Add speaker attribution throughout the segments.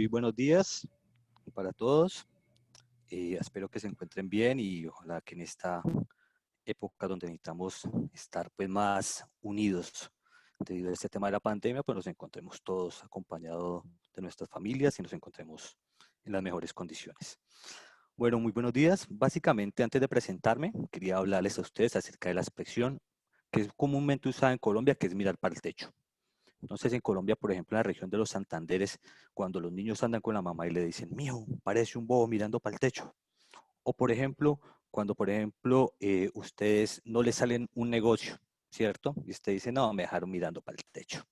Speaker 1: Muy buenos días para todos. Espero que se encuentren bien y ojalá que en esta época donde necesitamos estar pues más unidos debido a este tema de la pandemia, pues nos encontremos todos acompañados de nuestras familias y nos encontremos en las mejores condiciones. Bueno, muy buenos días. Básicamente, antes de presentarme, quería hablarles a ustedes acerca de la expresión que es comúnmente usada en Colombia, que es mirar para el techo. Entonces, en Colombia, por ejemplo, en la región de los Santanderes, cuando los niños andan con la mamá y le dicen, mijo, parece un bobo mirando para el techo. O, por ejemplo, cuando, ustedes no les salen un negocio, ¿cierto? Y usted dice, no, me dejaron mirando para el techo.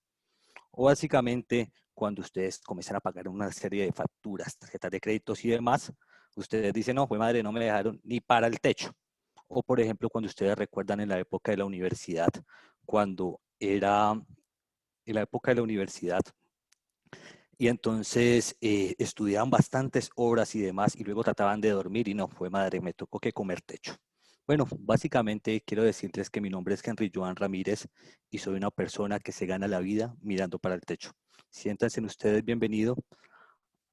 Speaker 1: O básicamente, cuando ustedes comienzan a pagar una serie de facturas, tarjetas de créditos y demás, ustedes dicen, no, fue madre, no me dejaron ni para el techo. O, por ejemplo, cuando ustedes recuerdan en la época de la universidad, cuando era en la época de la universidad, y entonces estudiaban bastantes horas y demás, y luego trataban de dormir, y no, fue madre, me tocó que comer techo. Bueno, básicamente quiero decirles que mi nombre es Henry Joan Ramírez y soy una persona que se gana la vida mirando para el techo. Siéntanse ustedes bienvenidos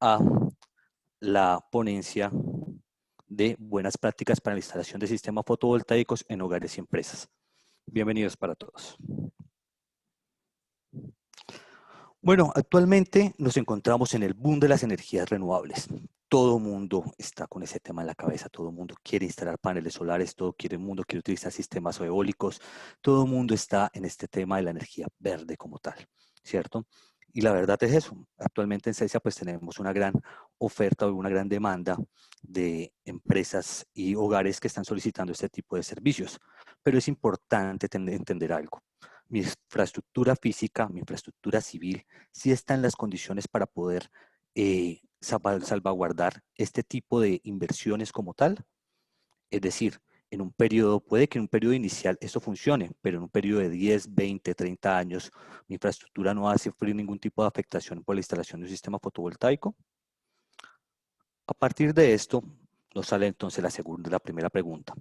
Speaker 1: a la ponencia de buenas prácticas para la instalación de sistemas fotovoltaicos en hogares y empresas. Bienvenidos para todos. Bueno, actualmente nos encontramos en el boom de las energías renovables. Todo el mundo está con ese tema en la cabeza, todo el mundo quiere instalar paneles solares, todo el mundo quiere utilizar sistemas eólicos, todo el mundo está en este tema de la energía verde como tal, ¿cierto? Y la verdad es eso, actualmente en CESIA pues tenemos una gran oferta o una gran demanda de empresas y hogares que están solicitando este tipo de servicios, pero es importante entender algo. Mi infraestructura física, mi infraestructura civil, sí está en las condiciones para poder salvaguardar este tipo de inversiones como tal. Es decir, en un periodo, puede que en un periodo inicial esto funcione, pero en un periodo de 10, 20, 30 años, mi infraestructura no va a sufrir ningún tipo de afectación por la instalación de un sistema fotovoltaico. A partir de esto, nos sale entonces la primera pregunta.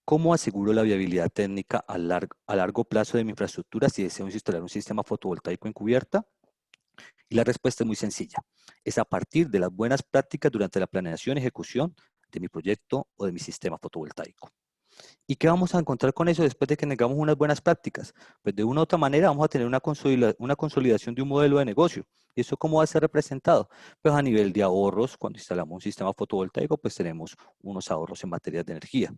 Speaker 1: ¿Cómo aseguro la viabilidad técnica a largo plazo de mi infraestructura si deseo instalar un sistema fotovoltaico en cubierta? Y la respuesta es muy sencilla. Es a partir de las buenas prácticas durante la planeación y ejecución de mi proyecto o de mi sistema fotovoltaico. ¿Y qué vamos a encontrar con eso después de que tengamos unas buenas prácticas? Pues de una u otra manera vamos a tener una consolidación de un modelo de negocio. ¿Y eso cómo va a ser representado? Pues a nivel de ahorros, cuando instalamos un sistema fotovoltaico, pues tenemos unos ahorros en materia de energía.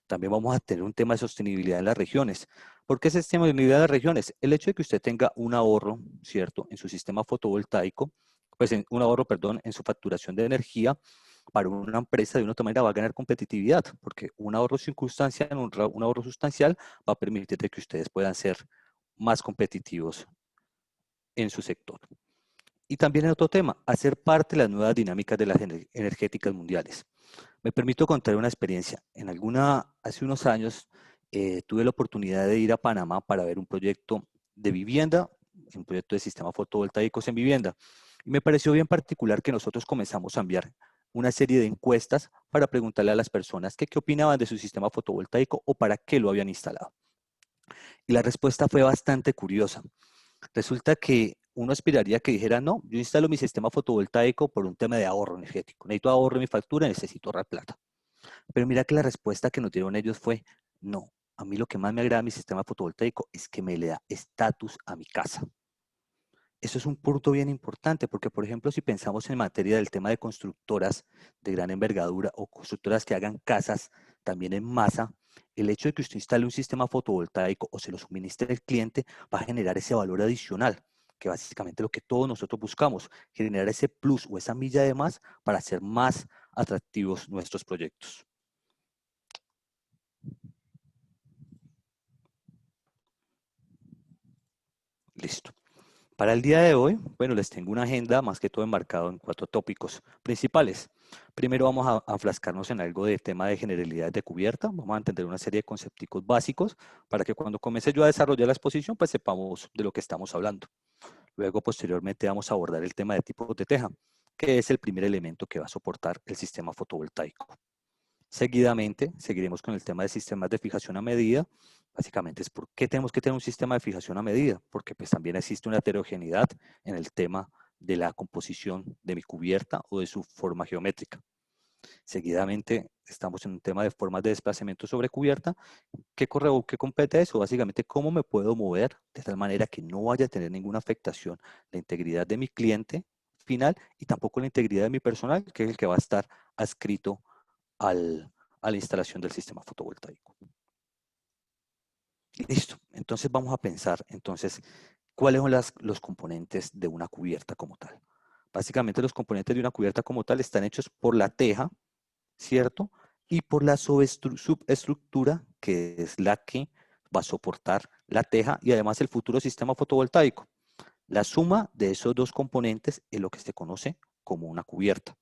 Speaker 1: También vamos a tener un tema de sostenibilidad en las regiones. ¿Por qué es sostenibilidad en las regiones? El hecho de que usted tenga un ahorro, ¿cierto?, en su sistema fotovoltaico, pues un ahorro, perdón, en su facturación de energía, para una empresa de una otra manera va a ganar competitividad, porque un ahorro circunstancial, un ahorro sustancial va a permitir que ustedes puedan ser más competitivos en su sector. Y también en otro tema, hacer parte de las nuevas dinámicas de las energéticas mundiales. Me permito contar una experiencia. Hace unos años tuve la oportunidad de ir a Panamá para ver un proyecto de vivienda, un proyecto de sistemas fotovoltaicos en vivienda. Y me pareció bien particular que nosotros comenzamos a enviar una serie de encuestas para preguntarle a las personas qué opinaban de su sistema fotovoltaico o para qué lo habían instalado. Y la respuesta fue bastante curiosa. Resulta que uno aspiraría que dijera, no, yo instalo mi sistema fotovoltaico por un tema de ahorro energético. Necesito ahorro en mi factura, necesito ahorrar plata. Pero mira que la respuesta que nos dieron ellos fue, no, a mí lo que más me agrada de mi sistema fotovoltaico es que me le da estatus a mi casa. Eso es un punto bien importante porque, por ejemplo, si pensamos en materia del tema de constructoras de gran envergadura o constructoras que hagan casas también en masa, el hecho de que usted instale un sistema fotovoltaico o se lo suministre al cliente va a generar ese valor adicional, que básicamente lo que todos nosotros buscamos, generar ese plus o esa milla de más para hacer más atractivos nuestros proyectos. Listo. Para el día de hoy, bueno, les tengo una agenda más que todo enmarcado en 4 tópicos principales. Primero vamos a enfrascarnos en algo de tema de generalidades de cubierta. Vamos a entender una serie de conceptos básicos para que cuando comience yo a desarrollar la exposición, pues sepamos de lo que estamos hablando. Luego, posteriormente, vamos a abordar el tema de tipos de teja, que es el primer elemento que va a soportar el sistema fotovoltaico. Seguidamente, seguiremos con el tema de sistemas de fijación a medida. Básicamente es por qué tenemos que tener un sistema de fijación a medida, porque pues también existe una heterogeneidad en el tema de la composición de mi cubierta o de su forma geométrica. Seguidamente estamos en un tema de formas de desplazamiento sobre cubierta. ¿Qué compete eso? Básicamente, cómo me puedo mover de tal manera que no vaya a tener ninguna afectación la integridad de mi cliente final y tampoco la integridad de mi personal, que es el que va a estar adscrito a la instalación del sistema fotovoltaico. Listo. Entonces vamos a pensar, entonces, ¿cuáles son los componentes de una cubierta como tal? Básicamente los componentes de una cubierta como tal están hechos por la teja, ¿cierto? Y por la subestructura, que es la que va a soportar la teja y además el futuro sistema fotovoltaico. La suma de esos dos componentes es lo que se conoce como una cubierta.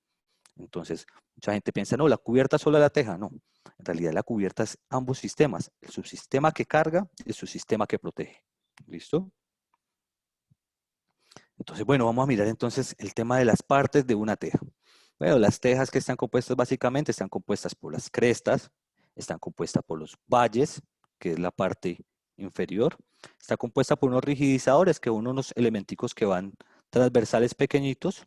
Speaker 1: Entonces, mucha gente piensa, no, la cubierta solo la teja. No, en realidad la cubierta es ambos sistemas, el subsistema que carga y el subsistema que protege. ¿Listo? Entonces, bueno, vamos a mirar entonces el tema de las partes de una teja. Bueno, las tejas que están compuestas básicamente están compuestas por las crestas, están compuestas por los valles, que es la parte inferior, está compuesta por unos rigidizadores, que son unos elementicos que van transversales pequeñitos,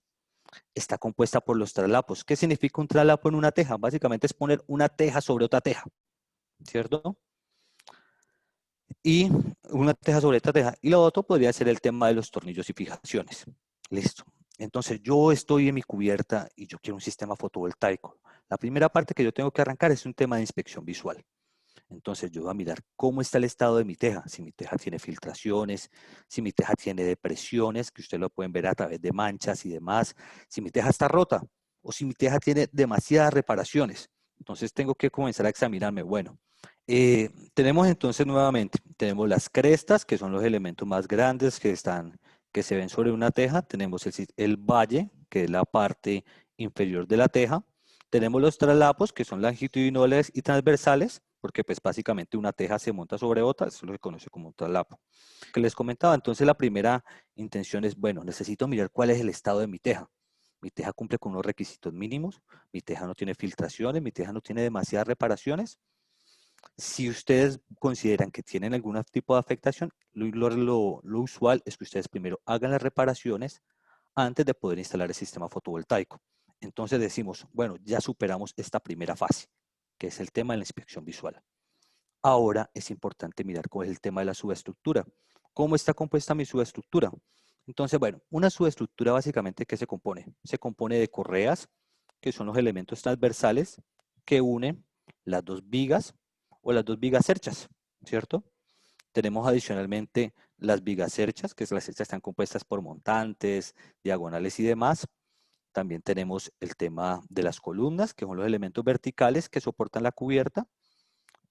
Speaker 1: está compuesta por los traslapos. ¿Qué significa un traslapo en una teja? Básicamente es poner una teja sobre otra teja, ¿cierto? Y una teja sobre esta teja. Y lo otro podría ser el tema de los tornillos y fijaciones. Listo. Entonces yo estoy en mi cubierta y yo quiero un sistema fotovoltaico. La primera parte que yo tengo que arrancar es un tema de inspección visual. Entonces yo voy a mirar cómo está el estado de mi teja, si mi teja tiene filtraciones, si mi teja tiene depresiones, que ustedes lo pueden ver a través de manchas y demás, si mi teja está rota o si mi teja tiene demasiadas reparaciones. Entonces tengo que comenzar a examinarme. Bueno, tenemos entonces nuevamente, tenemos las crestas, que son los elementos más grandes que se ven sobre una teja. Tenemos el valle, que es la parte inferior de la teja. Tenemos los traslapos, que son longitudinales y transversales, porque pues básicamente una teja se monta sobre otra, eso es lo que se conoce como un traslapo. Que les comentaba, entonces la primera intención es, bueno, necesito mirar cuál es el estado de mi teja. Mi teja cumple con unos requisitos mínimos, mi teja no tiene filtraciones, mi teja no tiene demasiadas reparaciones. Si ustedes consideran que tienen algún tipo de afectación, lo usual es que ustedes primero hagan las reparaciones antes de poder instalar el sistema fotovoltaico. Entonces decimos, bueno, ya superamos esta primera fase, que es el tema de la inspección visual. Ahora es importante mirar cuál es el tema de la subestructura. ¿Cómo está compuesta mi subestructura? Entonces, bueno, una subestructura básicamente, ¿qué se compone? Se compone de correas, que son los elementos transversales que unen las dos vigas o las dos vigas cerchas, ¿cierto? Tenemos adicionalmente las vigas cerchas, que las cerchas están compuestas por montantes, diagonales y demás. También tenemos el tema de las columnas, que son los elementos verticales que soportan la cubierta.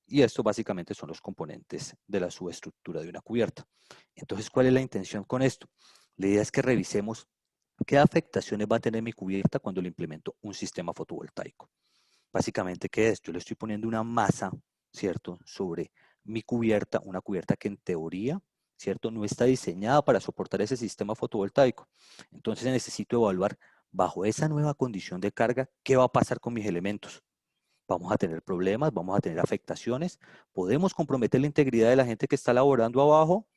Speaker 1: Y esto básicamente son los componentes de la subestructura de una cubierta. Entonces, ¿cuál es la intención con esto? La idea es que revisemos qué afectaciones va a tener mi cubierta cuando le implemento un sistema fotovoltaico. Básicamente, ¿qué es? Yo le estoy poniendo una masa, ¿cierto?, sobre mi cubierta, una cubierta que en teoría, ¿cierto?, no está diseñada para soportar ese sistema fotovoltaico. Entonces necesito evaluar bajo esa nueva condición de carga, ¿qué va a pasar con mis elementos? Vamos a tener problemas, vamos a tener afectaciones, podemos comprometer la integridad de la gente que está laborando abajo.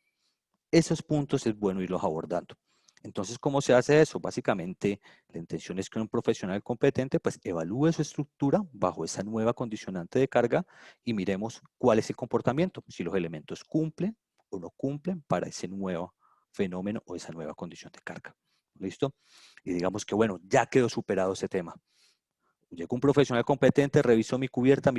Speaker 1: Esos puntos es bueno irlos abordando. Entonces, ¿cómo se hace eso? Básicamente, la intención es que un profesional competente pues evalúe su estructura bajo esa nueva condicionante de carga y miremos cuál es el comportamiento, si los elementos cumplen o no cumplen para ese nuevo fenómeno o esa nueva condición de carga. ¿Listo? Y digamos que, bueno, ya quedó superado ese tema. Llegó un profesional competente, revisó mi cubierta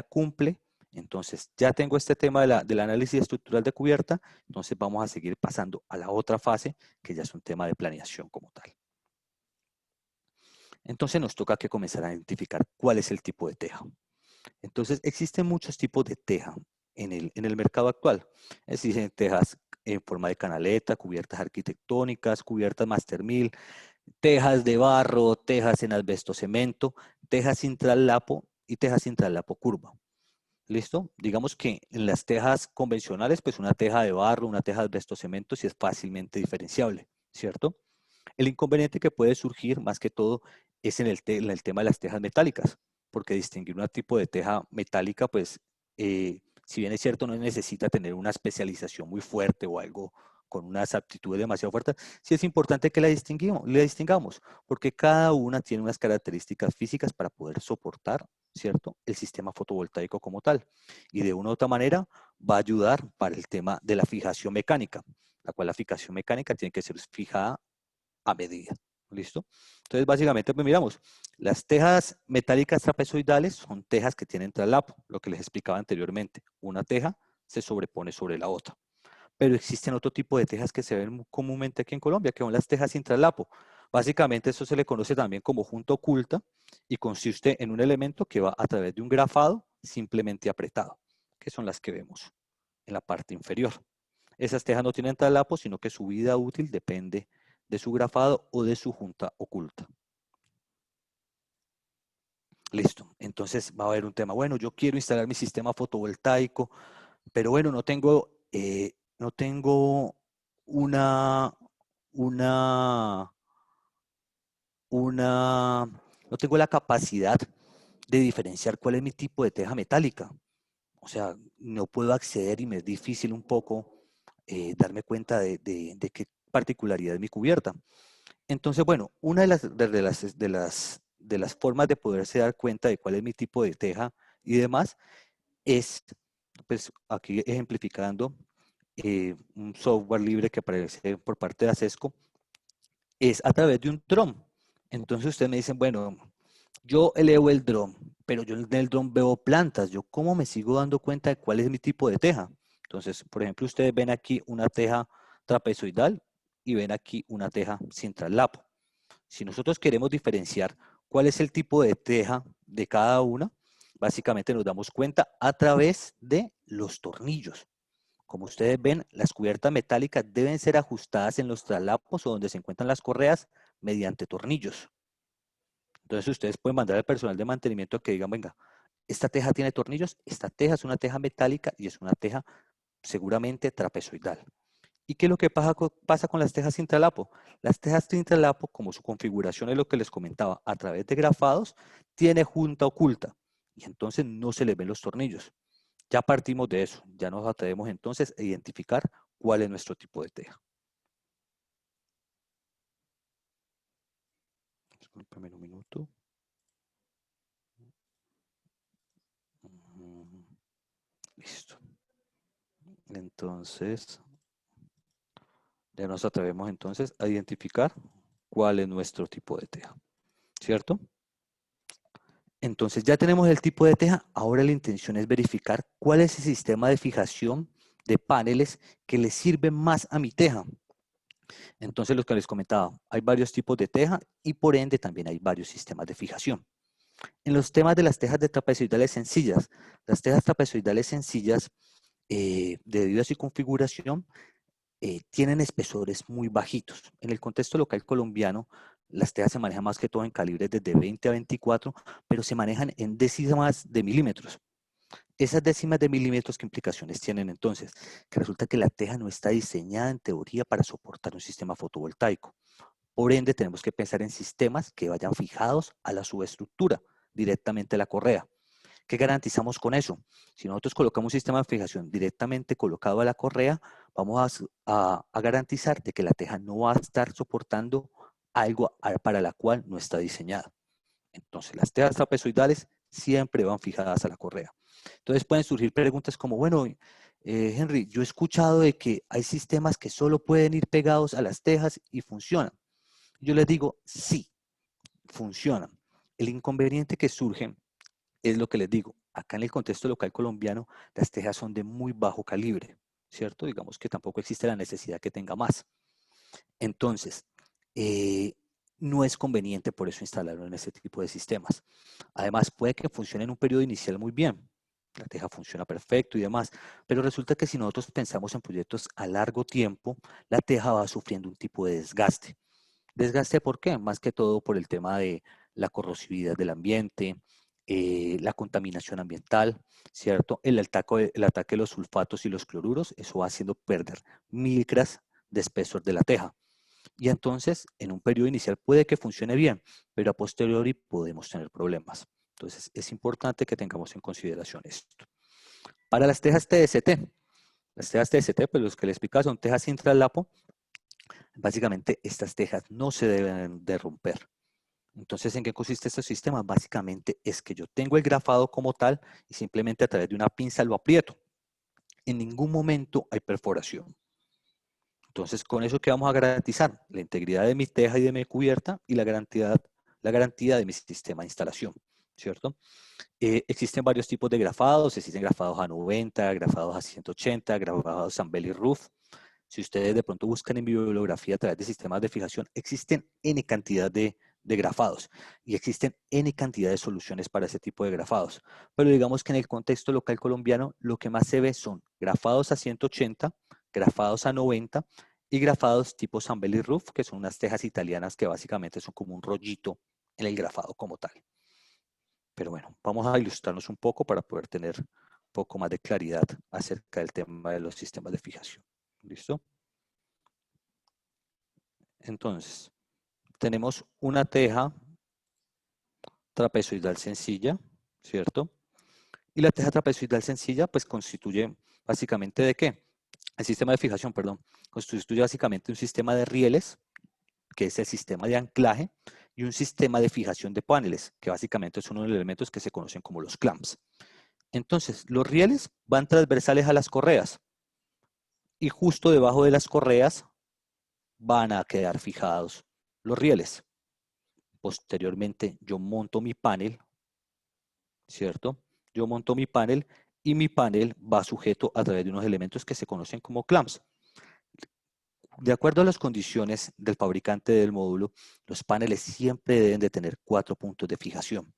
Speaker 1: cumple, entonces ya tengo este tema del análisis estructural de cubierta, entonces vamos a seguir pasando a la otra fase, que ya es un tema de planeación como tal. Entonces nos toca que comenzar a identificar cuál es el tipo de teja. Entonces existen muchos tipos de teja en el mercado actual. Existen tejas en forma de canaleta, cubiertas arquitectónicas, cubiertas master mil, tejas de barro, tejas en asbesto cemento, tejas sin traslapo y tejas sin traslapo curva. ¿Listo? Digamos que en las tejas convencionales, pues una teja de barro, una teja de asbesto cemento sí es fácilmente diferenciable, ¿cierto? El inconveniente que puede surgir más que todo es en el tema de las tejas metálicas, porque distinguir un tipo de teja metálica, pues, si bien es cierto, no necesita tener una especialización muy fuerte o algo con unas aptitudes demasiado fuertes, sí es importante que la distingamos, porque cada una tiene unas características físicas para poder soportar, ¿cierto?, el sistema fotovoltaico como tal. Y de una u otra manera va a ayudar para el tema de la fijación mecánica, la cual la fijación mecánica tiene que ser fijada a medida. ¿Listo? Entonces, básicamente, pues miramos, las tejas metálicas trapezoidales son tejas que tienen traslapo, lo que les explicaba anteriormente. Una teja se sobrepone sobre la otra. Pero existen otro tipo de tejas que se ven comúnmente aquí en Colombia, que son las tejas sin traslapo. Básicamente, eso se le conoce también como junta oculta y consiste en un elemento que va a través de un grafado simplemente apretado, que son las que vemos en la parte inferior. Esas tejas no tienen traslapo, sino que su vida útil depende de su grafado o de su junta oculta. Listo, entonces va a haber un tema. Bueno, yo quiero instalar mi sistema fotovoltaico, pero bueno, no tengo una, una, una, no tengo la capacidad de diferenciar cuál es mi tipo de teja metálica. O sea, no puedo acceder y me es difícil un poco darme cuenta de qué particularidad es mi cubierta. Entonces, bueno, una de las formas de poderse dar cuenta de cuál es mi tipo de teja y demás es, pues aquí ejemplificando un software libre que aparece por parte de ASESCO, es a través de un dron. Entonces ustedes me dicen, bueno, yo elevo el dron, pero yo en el dron veo plantas. ¿Yo cómo me sigo dando cuenta de cuál es mi tipo de teja? Entonces, por ejemplo, ustedes ven aquí una teja trapezoidal y ven aquí una teja sin traslapo. Si nosotros queremos diferenciar cuál es el tipo de teja de cada una, básicamente nos damos cuenta a través de los tornillos. Como ustedes ven, las cubiertas metálicas deben ser ajustadas en los traslapos o donde se encuentran las correas mediante tornillos. Entonces ustedes pueden mandar al personal de mantenimiento que digan, venga, esta teja tiene tornillos, esta teja es una teja metálica y es una teja seguramente trapezoidal. ¿Y qué es lo que pasa con las tejas sin traslapo? Las tejas sin traslapo, como su configuración es lo que les comentaba, a través de grafados, tiene junta oculta y entonces no se les ven los tornillos. Ya partimos de eso, ya nos atrevemos entonces a identificar cuál es nuestro tipo de teja. Disculpenme un minuto. Listo. Entonces, ya nos atrevemos entonces a identificar cuál es nuestro tipo de teja, ¿cierto? Entonces ya tenemos el tipo de teja, ahora la intención es verificar cuál es el sistema de fijación de paneles que le sirve más a mi teja. Entonces, lo que les comentaba, hay varios tipos de teja y por ende también hay varios sistemas de fijación. En los temas de las tejas de trapezoidales sencillas, las tejas trapezoidales sencillas, debido a su configuración, tienen espesores muy bajitos. En el contexto local colombiano, las tejas se manejan más que todo en calibres desde 20 a 24, pero se manejan en décimas de milímetros. Esas décimas de milímetros, ¿qué implicaciones tienen entonces? Que resulta que la teja no está diseñada en teoría para soportar un sistema fotovoltaico. Por ende, tenemos que pensar en sistemas que vayan fijados a la subestructura, directamente a la correa. ¿Qué garantizamos con eso? Si nosotros colocamos un sistema de fijación directamente colocado a la correa, vamos a garantizar de que la teja no va a estar soportando algo para la cual no está diseñada. Entonces, las tejas trapezoidales siempre van fijadas a la correa. Entonces pueden surgir preguntas como, bueno, Henry, yo he escuchado de que hay sistemas que solo pueden ir pegados a las tejas y funcionan. Yo les digo, sí, funcionan. El inconveniente que surge es lo que les digo. Acá en el contexto local colombiano, las tejas son de muy bajo calibre, ¿cierto? Digamos que tampoco existe la necesidad que tenga más. Entonces, no es conveniente por eso instalarlo en ese tipo de sistemas. Además, puede que funcione en un periodo inicial muy bien. La teja funciona perfecto y demás, pero resulta que si nosotros pensamos en proyectos a largo tiempo, la teja va sufriendo un tipo de desgaste. ¿Desgaste por qué? Más que todo por el tema de la corrosividad del ambiente, la contaminación ambiental, ¿cierto? El ataque de los sulfatos y los cloruros, eso va haciendo perder micras de espesor de la teja. Y entonces, en un periodo inicial puede que funcione bien, pero a posteriori podemos tener problemas. Entonces, es importante que tengamos en consideración esto. Para las tejas TST, Las tejas TST, pues los que les explicaba son tejas sin traslapo. Básicamente estas tejas no se deben de romper. Entonces, ¿en qué consiste este sistema? Básicamente es que yo tengo el grafado como tal y simplemente a través de una pinza lo aprieto. En ningún momento hay perforación. Entonces, con eso, ¿qué vamos a garantizar? La integridad de mi teja y de mi cubierta y la garantía de mi sistema de instalación, ¿cierto? Existen varios tipos de grafados. Existen grafados a 90, grafados a 180, grafados Zambelli Roof. Si ustedes de pronto buscan en bibliografía a través de sistemas de fijación, existen N cantidad de grafados y existen N cantidad de soluciones para ese tipo de grafados. Pero digamos que en el contexto local colombiano, lo que más se ve son grafados a 180, grafados a 90 y grafados tipo Zambelli Roof, que son unas tejas italianas que básicamente son como un rollito en el grafado como tal. Pero bueno, vamos a ilustrarnos un poco para poder tener un poco más de claridad acerca del tema de los sistemas de fijación. ¿Listo? Entonces, tenemos una teja trapezoidal sencilla, ¿cierto? Y la teja trapezoidal sencilla, pues constituye básicamente ¿de qué? El sistema de fijación, perdón, constituye básicamente un sistema de rieles, que es el sistema de anclaje, y un sistema de fijación de paneles, que básicamente son uno de los elementos que se conocen como los clamps. Entonces, los rieles van transversales a las correas, y justo debajo de las correas van a quedar fijados los rieles. Posteriormente, yo monto mi panel, ¿cierto? Yo monto mi panel y mi panel va sujeto a través de unos elementos que se conocen como clamps. De acuerdo a las condiciones del fabricante del módulo, los paneles siempre deben de tener 4 puntos de fijación.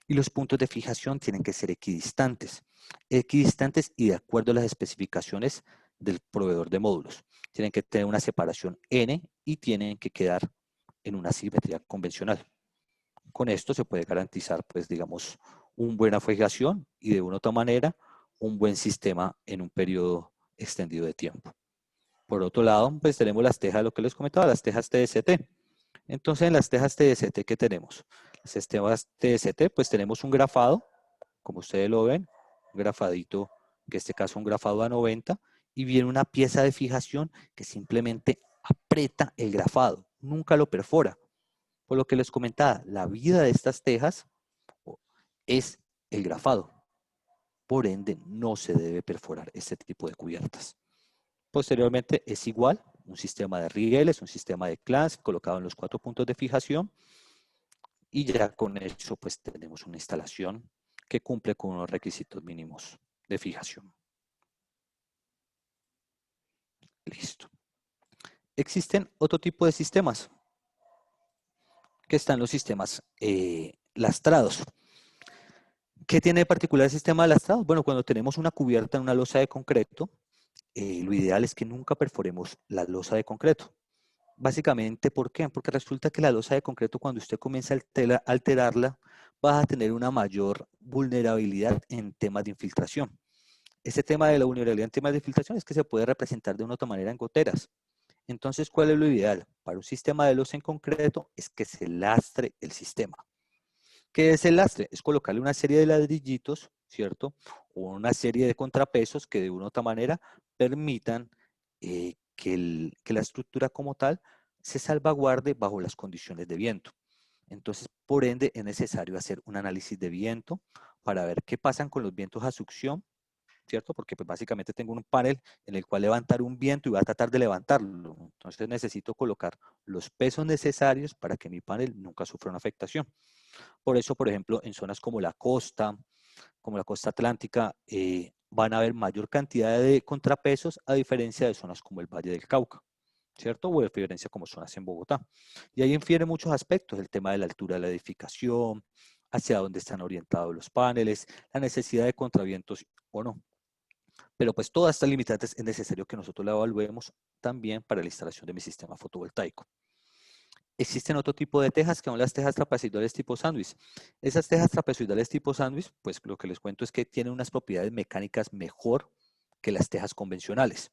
Speaker 1: Y los puntos de fijación tienen que ser equidistantes. Equidistantes y de acuerdo a las especificaciones del proveedor de módulos. Tienen que tener una separación N y tienen que quedar en una simetría convencional. Con esto se puede garantizar, pues, digamos, una buena fijación y de una u otra manera un buen sistema en un periodo extendido de tiempo. Por otro lado, pues tenemos las tejas, lo que les comentaba, las tejas TST. Entonces, en las tejas TST, ¿qué tenemos? Las tejas TST, pues tenemos un grafado, como ustedes lo ven, un grafadito, en este caso un grafado a 90, y viene una pieza de fijación que simplemente aprieta el grafado, nunca lo perfora. Por lo que les comentaba, la vida de estas tejas es el grafado. Por ende, no se debe perforar este tipo de cubiertas. Posteriormente es igual, un sistema de rieles, un sistema de clamps colocado en los 4 puntos de fijación y ya con eso pues tenemos una instalación que cumple con unos requisitos mínimos de fijación. Listo. Existen otro tipo de sistemas, que están los sistemas lastrados. ¿Qué tiene de particular el sistema de lastrados? Bueno, cuando tenemos una cubierta en una losa de concreto, lo ideal es que nunca perforemos la losa de concreto. Básicamente, ¿por qué? Porque resulta que la losa de concreto, cuando usted comienza a alterarla, va a tener una mayor vulnerabilidad en temas de infiltración. Este tema de la vulnerabilidad en temas de infiltración es que se puede representar de una otra manera en goteras. Entonces, ¿cuál es lo ideal? Para un sistema de losa en concreto es que se lastre el sistema. ¿Qué es el lastre? Es colocarle una serie de ladrillitos, ¿cierto? O una serie de contrapesos que de una u otra manera permitan que la estructura como tal se salvaguarde bajo las condiciones de viento. Entonces, por ende, es necesario hacer un análisis de viento para ver qué pasan con los vientos a succión, ¿cierto? Porque pues, básicamente tengo un panel en el cual levantar un viento y voy a tratar de levantarlo. Entonces necesito colocar los pesos necesarios para que mi panel nunca sufra una afectación. Por eso, por ejemplo, en zonas como la costa atlántica, van a haber mayor cantidad de contrapesos a diferencia de zonas como el Valle del Cauca, ¿cierto? O de diferencia como zonas en Bogotá. Y ahí infieren muchos aspectos, el tema de la altura de la edificación, hacia dónde están orientados los paneles, la necesidad de contravientos o no. Pero pues todas estas limitantes es necesario que nosotros la evaluemos también para la instalación de mi sistema fotovoltaico. Existen otro tipo de tejas que son las tejas trapezoidales tipo sándwich. Esas tejas trapezoidales tipo sándwich, pues lo que les cuento es que tienen unas propiedades mecánicas mejor que las tejas convencionales.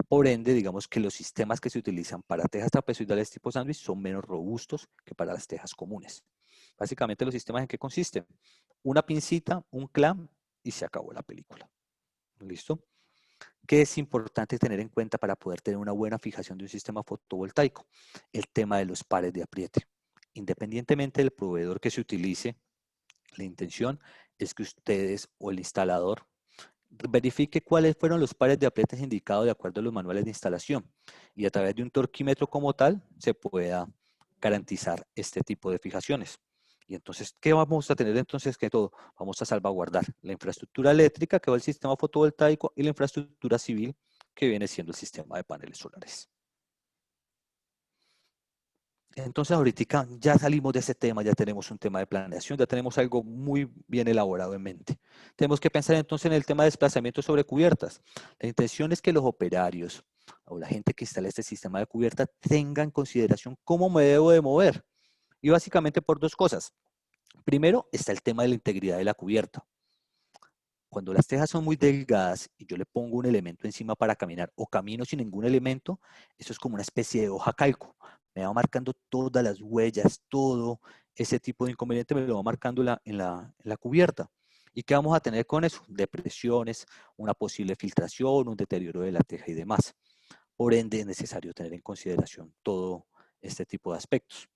Speaker 1: Por ende, digamos que los sistemas que se utilizan para tejas trapezoidales tipo sándwich son menos robustos que para las tejas comunes. Básicamente los sistemas en qué consisten: una pincita, un clamp y se acabó la película. ¿Listo? ¿Qué es importante tener en cuenta para poder tener una buena fijación de un sistema fotovoltaico? El tema de los pares de apriete. Independientemente del proveedor que se utilice, la intención es que ustedes o el instalador verifique cuáles fueron los pares de apretes indicados de acuerdo a los manuales de instalación y a través de un torquímetro como tal se pueda garantizar este tipo de fijaciones. Y entonces, ¿qué vamos a tener entonces que todo? Vamos a salvaguardar la infraestructura eléctrica que va al sistema fotovoltaico y la infraestructura civil que viene siendo el sistema de paneles solares. Entonces ahorita ya salimos de ese tema, ya tenemos un tema de planeación, ya tenemos algo muy bien elaborado en mente. Tenemos que pensar entonces en el tema de desplazamiento sobre cubiertas. La intención es que los operarios o la gente que instala este sistema de cubierta tenga en consideración cómo me debo de mover. Y básicamente por dos cosas. Primero está el tema de la integridad de la cubierta. Cuando las tejas son muy delgadas y yo le pongo un elemento encima para caminar o camino sin ningún elemento, eso es como una especie de hoja calco. Me va marcando todas las huellas, todo ese tipo de inconveniente me lo va marcando en la cubierta. ¿Y qué vamos a tener con eso? Depresiones, una posible filtración, un deterioro de la teja y demás. Por ende, es necesario tener en consideración todo este tipo de aspectos.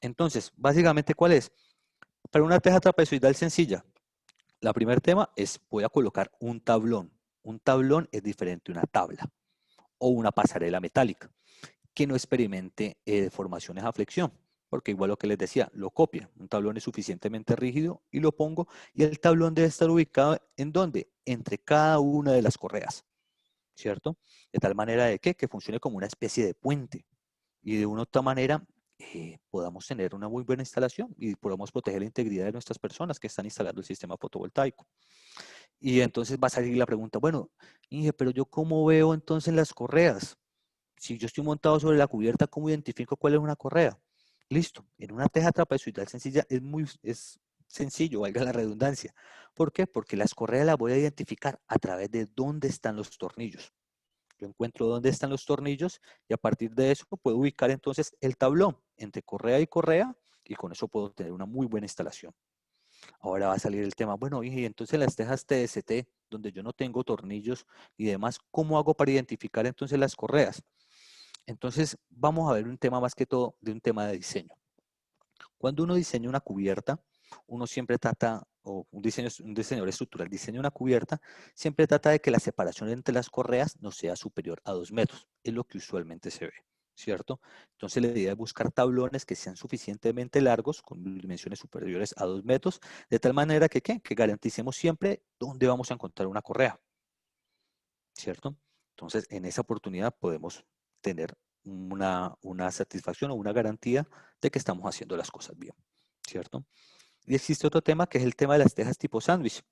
Speaker 1: Entonces, básicamente, ¿cuál es? Para una teja trapezoidal sencilla, la primer tema es, voy a colocar un tablón. Un tablón es diferente a una tabla o una pasarela metálica que no experimente deformaciones a flexión. Porque igual lo que les decía, lo copia. Un tablón es suficientemente rígido y lo pongo. Y el tablón debe estar ubicado ¿en dónde? Entre cada una de las correas, ¿cierto? De tal manera de que funcione como una especie de puente. Y de una u otra manera podamos tener una muy buena instalación y podamos proteger la integridad de nuestras personas que están instalando el sistema fotovoltaico. Y entonces va a salir la pregunta, bueno, Inge, pero yo cómo veo entonces las correas. Si yo estoy montado sobre la cubierta, ¿cómo identifico cuál es una correa? Listo, en una teja trapezoidal sencilla es sencillo, valga la redundancia. ¿Por qué? Porque las correas las voy a identificar a través de dónde están los tornillos. Yo encuentro dónde están los tornillos y a partir de eso puedo ubicar entonces el tablón entre correa y con eso puedo tener una muy buena instalación. Ahora va a salir el tema, bueno, y entonces las tejas TST, donde yo no tengo tornillos y demás, ¿cómo hago para identificar entonces las correas? Entonces vamos a ver un tema más que todo de un tema de diseño. Cuando uno diseña una cubierta, uno siempre trata, o un diseñador estructural diseña una cubierta, siempre trata de que la separación entre las correas no sea superior a 2 metros. Es lo que usualmente se ve, ¿cierto? Entonces la idea es buscar tablones que sean suficientemente largos, con dimensiones superiores a 2 metros, de tal manera que, ¿qué? Que garanticemos siempre dónde vamos a encontrar una correa, ¿cierto? Entonces, en esa oportunidad podemos tener una satisfacción o una garantía de que estamos haciendo las cosas bien, ¿cierto? Y existe otro tema que es el tema de las tejas tipo sándwich.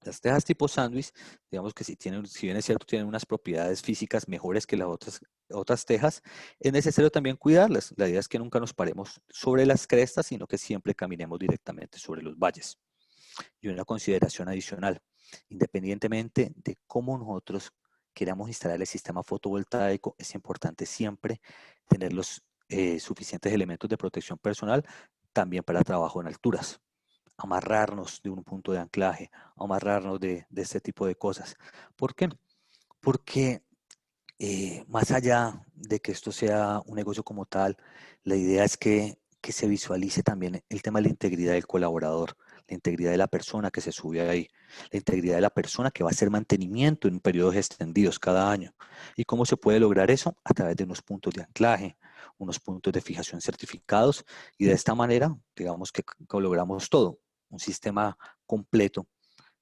Speaker 1: Las tejas tipo sándwich, digamos que si bien es cierto, tienen unas propiedades físicas mejores que las otras tejas, es necesario también cuidarlas. La idea es que nunca nos paremos sobre las crestas, sino que siempre caminemos directamente sobre los valles. Y una consideración adicional, independientemente de cómo nosotros queramos instalar el sistema fotovoltaico, es importante siempre tener los suficientes elementos de protección personal también para trabajo en alturas. Amarrarnos de un punto de anclaje, amarrarnos de este tipo de cosas. ¿Por qué? Porque más allá de que esto sea un negocio como tal, la idea es que se visualice también el tema de la integridad del colaborador, la integridad de la persona que se sube ahí, la integridad de la persona que va a hacer mantenimiento en periodos extendidos cada año. ¿Y cómo se puede lograr eso? A través de unos puntos de anclaje, unos puntos de fijación certificados y de esta manera, digamos que logramos todo, un sistema completo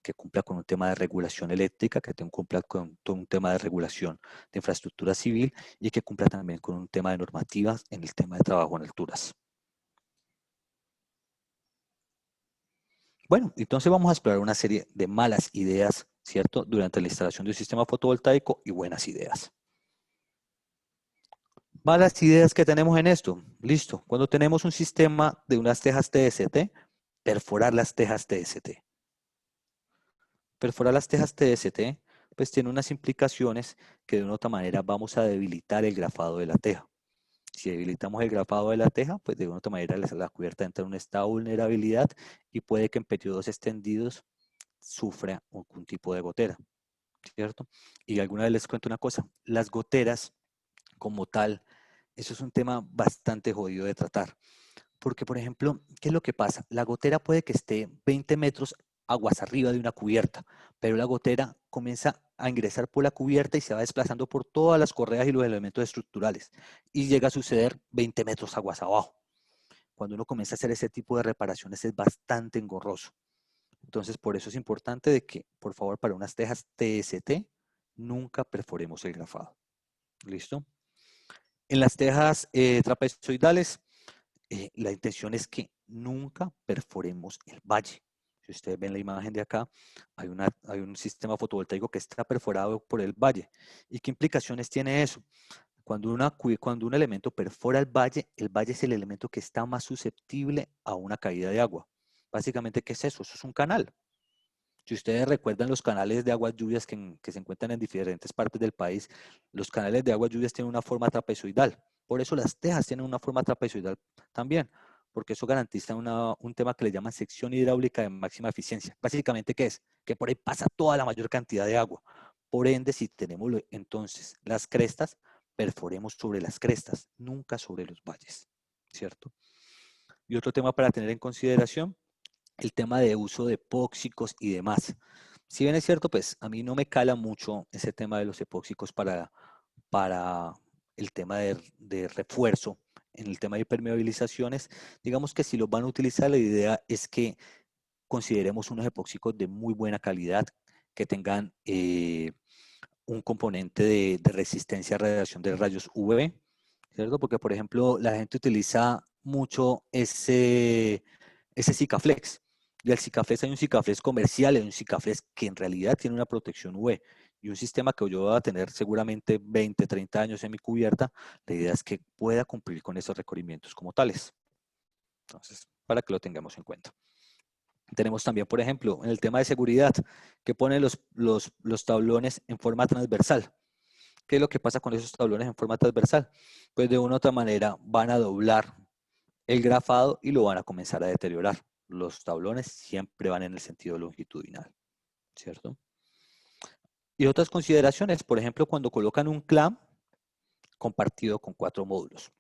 Speaker 1: que cumpla con un tema de regulación eléctrica, que cumpla con todo un tema de regulación de infraestructura civil y que cumpla también con un tema de normativas en el tema de trabajo en alturas. Bueno, entonces vamos a explorar una serie de malas ideas, ¿cierto? Durante la instalación de un sistema fotovoltaico y buenas ideas. Malas ideas que tenemos en esto. Listo. Cuando tenemos un sistema de unas tejas TST, perforar las tejas TST. Perforar las tejas TST, pues tiene unas implicaciones que de una u otra manera vamos a debilitar el grafado de la teja. Si debilitamos el grafado de la teja, pues de una u otra manera la cubierta entra en un estado de vulnerabilidad y puede que en periodos extendidos sufra algún tipo de gotera, ¿cierto? Y alguna vez les cuento una cosa, las goteras como tal, eso es un tema bastante jodido de tratar. Porque, por ejemplo, ¿qué es lo que pasa? La gotera puede que esté 20 metros aguas arriba de una cubierta, pero la gotera comienza a ingresar por la cubierta y se va desplazando por todas las correas y los elementos estructurales y llega a suceder 20 metros aguas abajo. Cuando uno comienza a hacer ese tipo de reparaciones es bastante engorroso. Entonces, por eso es importante de que, por favor, para unas tejas TST, nunca perforemos el grafado. ¿Listo? En las tejas trapezoidales, la intención es que nunca perforemos el valle. Si ustedes ven la imagen de acá, hay un sistema fotovoltaico que está perforado por el valle. ¿Y qué implicaciones tiene eso? Cuando un elemento perfora el valle es el elemento que está más susceptible a una caída de agua. Básicamente, ¿qué es eso? Eso es un canal. Si ustedes recuerdan los canales de aguas lluvias que se encuentran en diferentes partes del país, los canales de aguas lluvias tienen una forma trapezoidal. Por eso las tejas tienen una forma trapezoidal también, porque eso garantiza un tema que le llaman sección hidráulica de máxima eficiencia. Básicamente, ¿qué es? Que por ahí pasa toda la mayor cantidad de agua. Por ende, si tenemos entonces las crestas, perforemos sobre las crestas, nunca sobre los valles, ¿cierto? Y otro tema para tener en consideración, el tema de uso de epóxicos y demás. Si bien es cierto, pues a mí no me cala mucho ese tema de los epóxicos para el tema de refuerzo en el tema de impermeabilizaciones. Digamos que si los van a utilizar, la idea es que consideremos unos epóxicos de muy buena calidad, que tengan un componente de resistencia a radiación de rayos UV, ¿cierto? Porque, por ejemplo, la gente utiliza mucho ese Sikaflex. Y el Sikaflex, hay un Sikaflex comercial y hay un Sikaflex que en realidad tiene una protección UV. Y un sistema que yo voy a tener seguramente 20, 30 años en mi cubierta, la idea es que pueda cumplir con esos requerimientos como tales. Entonces, para que lo tengamos en cuenta. Tenemos también, por ejemplo, en el tema de seguridad, que ponen los tablones en forma transversal. ¿Qué es lo que pasa con esos tablones en forma transversal? Pues de una u otra manera van a doblar el grafado y lo van a comenzar a deteriorar. Los tablones siempre van en el sentido longitudinal, ¿cierto? Y otras consideraciones, por ejemplo, cuando colocan un clamp compartido con 4 módulos.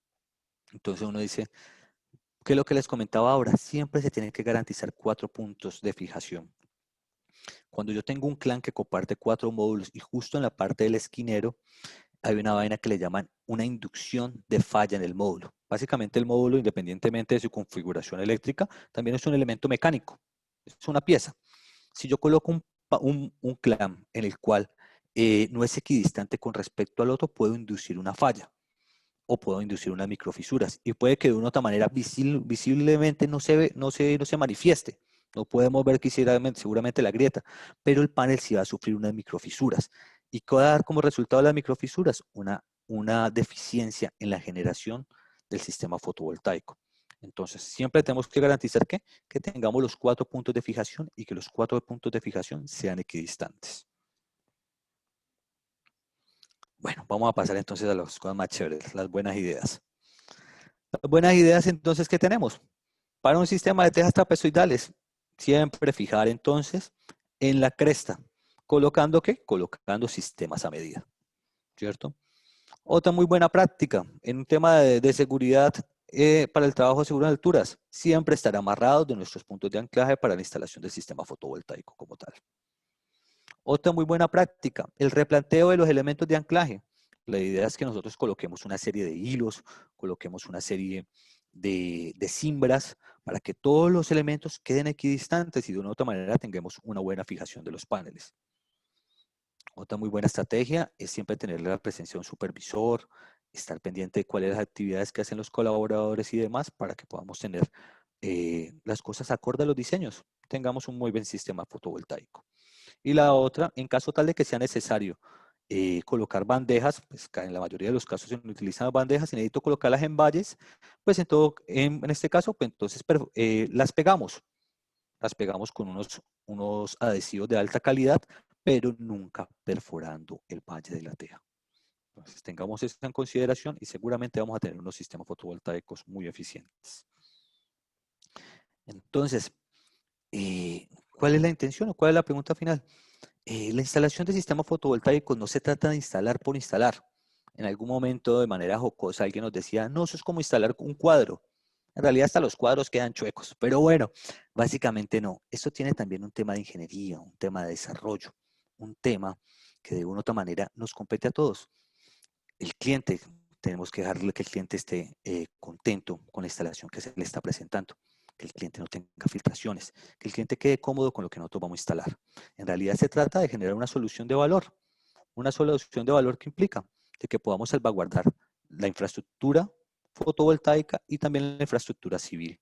Speaker 1: Entonces uno dice, ¿qué es lo que les comentaba ahora? Siempre se tienen que garantizar 4 puntos de fijación. Cuando yo tengo un clamp que comparte 4 módulos y justo en la parte del esquinero hay una vaina que le llaman una inducción de falla en el módulo. Básicamente el módulo, independientemente de su configuración eléctrica, también es un elemento mecánico, es una pieza. Si yo coloco un clamp en el cual no es equidistante con respecto al otro, puedo inducir una falla o puedo inducir unas microfisuras y puede que de una u otra manera visiblemente no se manifieste. No podemos ver que seguramente la grieta, pero el panel sí va a sufrir unas microfisuras. ¿Y qué va a dar como resultado de las microfisuras? Una deficiencia en la generación del sistema fotovoltaico. Entonces, siempre tenemos que garantizar que tengamos los 4 puntos de fijación y que los 4 puntos de fijación sean equidistantes. Bueno, vamos a pasar entonces a las cosas más chéveres, las buenas ideas. Las buenas ideas entonces, ¿qué tenemos? Para un sistema de tejas trapezoidales, siempre fijar entonces en la cresta. ¿Colocando qué? Colocando sistemas a medida, ¿cierto? Otra muy buena práctica en un tema de seguridad para el trabajo seguro en alturas, siempre estar amarrados de nuestros puntos de anclaje para la instalación del sistema fotovoltaico como tal. Otra muy buena práctica, el replanteo de los elementos de anclaje. La idea es que nosotros coloquemos una serie de hilos, coloquemos una serie de cimbras para que todos los elementos queden equidistantes y de una u otra manera tengamos una buena fijación de los paneles. Otra muy buena estrategia es siempre tener la presencia de un supervisor, estar pendiente de cuáles son las actividades que hacen los colaboradores y demás para que podamos tener las cosas acorde a los diseños, tengamos un muy buen sistema fotovoltaico. Y la otra, en caso tal de que sea necesario colocar bandejas, pues en la mayoría de los casos se utilizan bandejas y necesito colocarlas en valles, pues en este caso, pues entonces las pegamos con unos adhesivos de alta calidad, pero nunca perforando el valle de la teja. Entonces tengamos eso en consideración y seguramente vamos a tener unos sistemas fotovoltaicos muy eficientes. Entonces, ¿cuál es la intención o cuál es la pregunta final? La instalación de sistemas fotovoltaicos no se trata de instalar por instalar. En algún momento, de manera jocosa, alguien nos decía, no, eso es como instalar un cuadro. En realidad, hasta los cuadros quedan chuecos. Pero bueno, básicamente no. Esto tiene también un tema de ingeniería, un tema de desarrollo, un tema que de una u otra manera nos compete a todos. El cliente, tenemos que dejarle que el cliente esté contento con la instalación que se le está presentando, que el cliente no tenga filtraciones, que el cliente quede cómodo con lo que nosotros vamos a instalar. En realidad se trata de generar una solución de valor que implica de que podamos salvaguardar la infraestructura fotovoltaica y también la infraestructura civil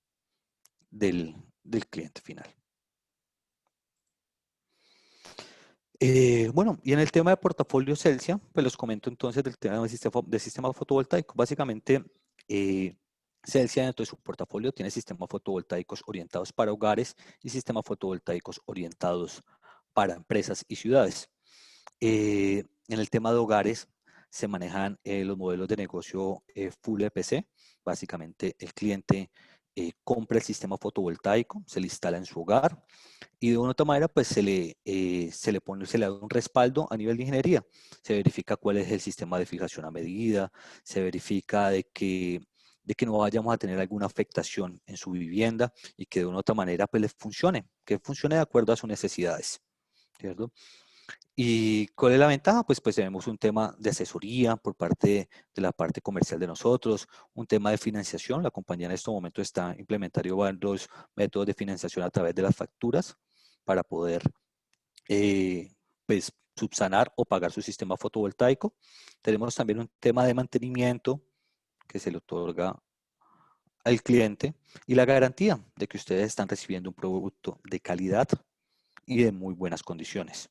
Speaker 1: del cliente final. Bueno, y en el tema de portafolio Celsia, pues les comento entonces del tema del sistema fotovoltaico. Básicamente, Celsia dentro de su portafolio tiene sistemas fotovoltaicos orientados para hogares y sistemas fotovoltaicos orientados para empresas y ciudades. En el tema de hogares se manejan los modelos de negocio full EPC. Básicamente, el cliente compra el sistema fotovoltaico, se le instala en su hogar, y de una u otra manera pues se le da un respaldo a nivel de ingeniería. Se verifica cuál es el sistema de fijación a medida, se verifica de que no vayamos a tener alguna afectación en su vivienda y que de una u otra manera pues le funcione, que funcione de acuerdo a sus necesidades, ¿cierto? ¿Y cuál es la ventaja? Pues tenemos un tema de asesoría por parte de la parte comercial de nosotros, un tema de financiación. La compañía en este momento está implementando varios métodos de financiación a través de las facturas para poder pues, subsanar o pagar su sistema fotovoltaico. Tenemos también un tema de mantenimiento que se le otorga al cliente y la garantía de que ustedes están recibiendo un producto de calidad y de muy buenas condiciones.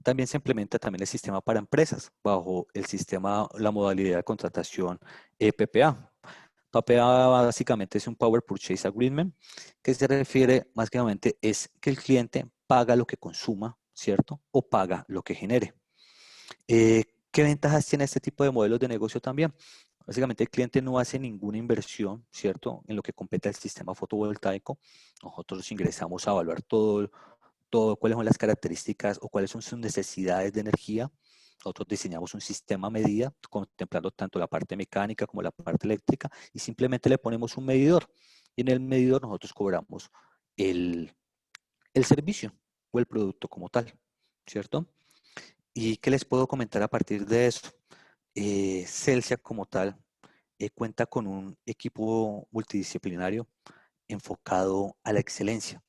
Speaker 1: También se implementa también el sistema para empresas bajo el sistema, la modalidad de contratación PPA. PPA básicamente es un Power Purchase Agreement que se refiere básicamente es que el cliente paga lo que consuma, ¿cierto? O paga lo que genere. ¿Qué ventajas tiene este tipo de modelos de negocio también? Básicamente el cliente no hace ninguna inversión, ¿cierto? En lo que compete al sistema fotovoltaico. Nosotros ingresamos a evaluar todo, cuáles son las características o cuáles son sus necesidades de energía. Nosotros diseñamos un sistema a medida, contemplando tanto la parte mecánica como la parte eléctrica, y simplemente le ponemos un medidor. Y en el medidor nosotros cobramos el servicio o el producto como tal, ¿cierto? ¿Y qué les puedo comentar a partir de eso? Celsia como tal cuenta con un equipo multidisciplinario enfocado a la excelencia,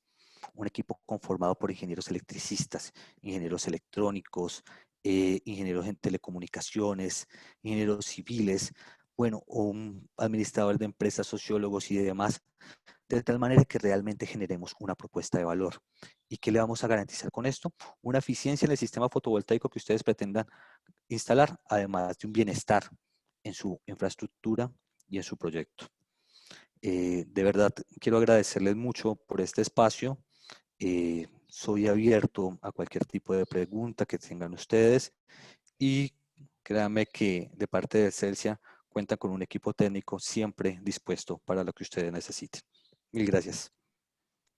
Speaker 1: un equipo conformado por ingenieros electricistas, ingenieros electrónicos, ingenieros en telecomunicaciones, ingenieros civiles, bueno, un administrador de empresas, sociólogos y demás, de tal manera que realmente generemos una propuesta de valor. ¿Y qué le vamos a garantizar con esto? Una eficiencia en el sistema fotovoltaico que ustedes pretendan instalar, además de un bienestar en su infraestructura y en su proyecto. De verdad, quiero agradecerles mucho por este espacio. Soy abierto a cualquier tipo de pregunta que tengan ustedes y créanme que de parte de Celsia cuentan con un equipo técnico siempre dispuesto para lo que ustedes necesiten. Mil gracias.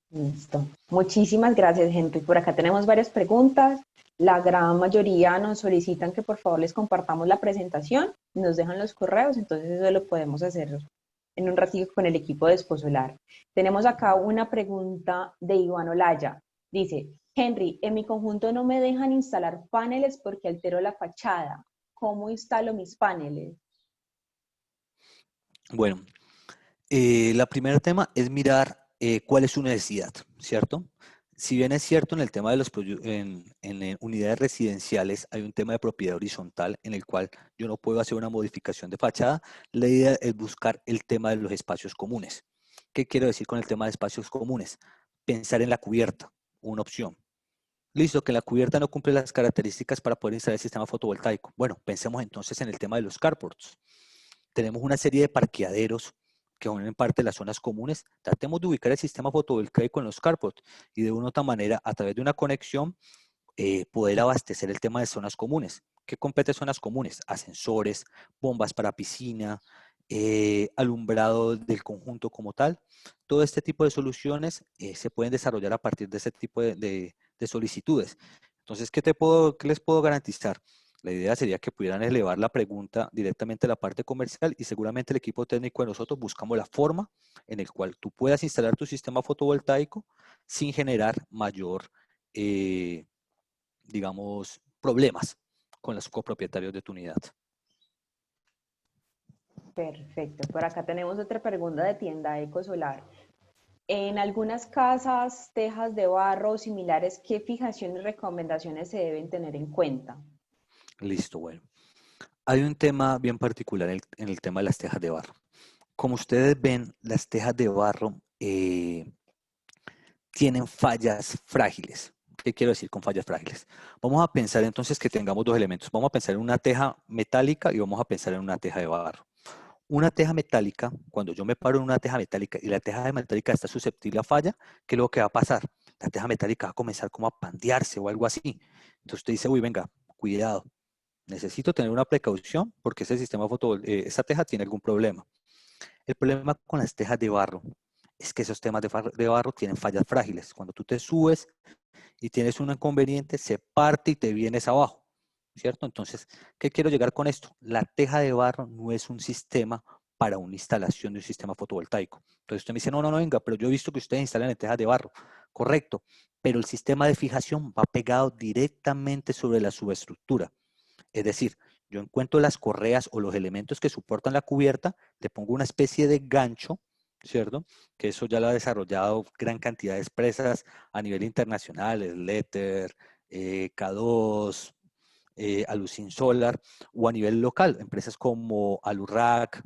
Speaker 2: Listo. Muchísimas gracias, Henry. Por acá tenemos varias preguntas. La gran mayoría nos solicitan que por favor les compartamos la presentación y nos dejan los correos, entonces eso lo podemos hacer en un ratito con el equipo de Esposolar. Tenemos acá una pregunta de Iván Olaya. Dice, Henry, en mi conjunto no me dejan instalar paneles porque altero la fachada. ¿Cómo instalo mis paneles?
Speaker 1: Bueno, la primera tema es mirar cuál es su necesidad, ¿cierto? Si bien es cierto en el tema de en unidades residenciales hay un tema de propiedad horizontal en el cual yo no puedo hacer una modificación de fachada, la idea es buscar el tema de los espacios comunes. ¿Qué quiero decir con el tema de espacios comunes? Pensar en la cubierta, una opción. Listo, que la cubierta no cumple las características para poder instalar el sistema fotovoltaico. Bueno, pensemos entonces en el tema de los carports. Tenemos una serie de parqueaderos que son en parte de las zonas comunes. Tratemos de ubicar el sistema fotovoltaico en los carports y de una u otra manera, a través de una conexión, poder abastecer el tema de zonas comunes. ¿Qué compete zonas comunes? Ascensores, bombas para piscina, alumbrado del conjunto como tal. Todo este tipo de soluciones se pueden desarrollar a partir de ese tipo de solicitudes. Entonces, ¿qué les puedo garantizar? La idea sería que pudieran elevar la pregunta directamente a la parte comercial y seguramente el equipo técnico de nosotros buscamos la forma en el cual tú puedas instalar tu sistema fotovoltaico sin generar mayor, digamos, problemas con los copropietarios de tu unidad.
Speaker 2: Perfecto. Por acá tenemos otra pregunta de Tienda Ecosolar. En algunas casas, tejas de barro o similares, ¿qué fijaciones y recomendaciones se deben tener en cuenta?
Speaker 1: Listo, bueno. Hay un tema bien particular en el tema de las tejas de barro. Como ustedes ven, las tejas de barro tienen fallas frágiles. ¿Qué quiero decir con fallas frágiles? Vamos a pensar entonces que tengamos dos elementos. Vamos a pensar en una teja metálica y vamos a pensar en una teja de barro. Una teja metálica, cuando yo me paro en una teja metálica y la teja metálica está susceptible a falla, ¿qué es lo que va a pasar? La teja metálica va a comenzar como a pandearse o algo así. Entonces usted dice, uy, venga, cuidado, necesito tener una precaución porque ese sistema esa teja tiene algún problema. El problema con las tejas de barro es que esos temas de barro tienen fallas frágiles. Cuando tú te subes y tienes un inconveniente, se parte y te vienes abajo, ¿cierto? Entonces, ¿qué quiero llegar con esto? La teja de barro no es un sistema para una instalación de un sistema fotovoltaico. Entonces usted me dice, no, no, no, venga, pero yo he visto que ustedes instalan en tejas de barro. Correcto, pero el sistema de fijación va pegado directamente sobre la subestructura. Es decir, yo encuentro las correas o los elementos que soportan la cubierta, le pongo una especie de gancho, ¿cierto? Que eso ya lo ha desarrollado gran cantidad de empresas a nivel internacional, Sletter, K2, Alucin Solar, o a nivel local, empresas como Alurac,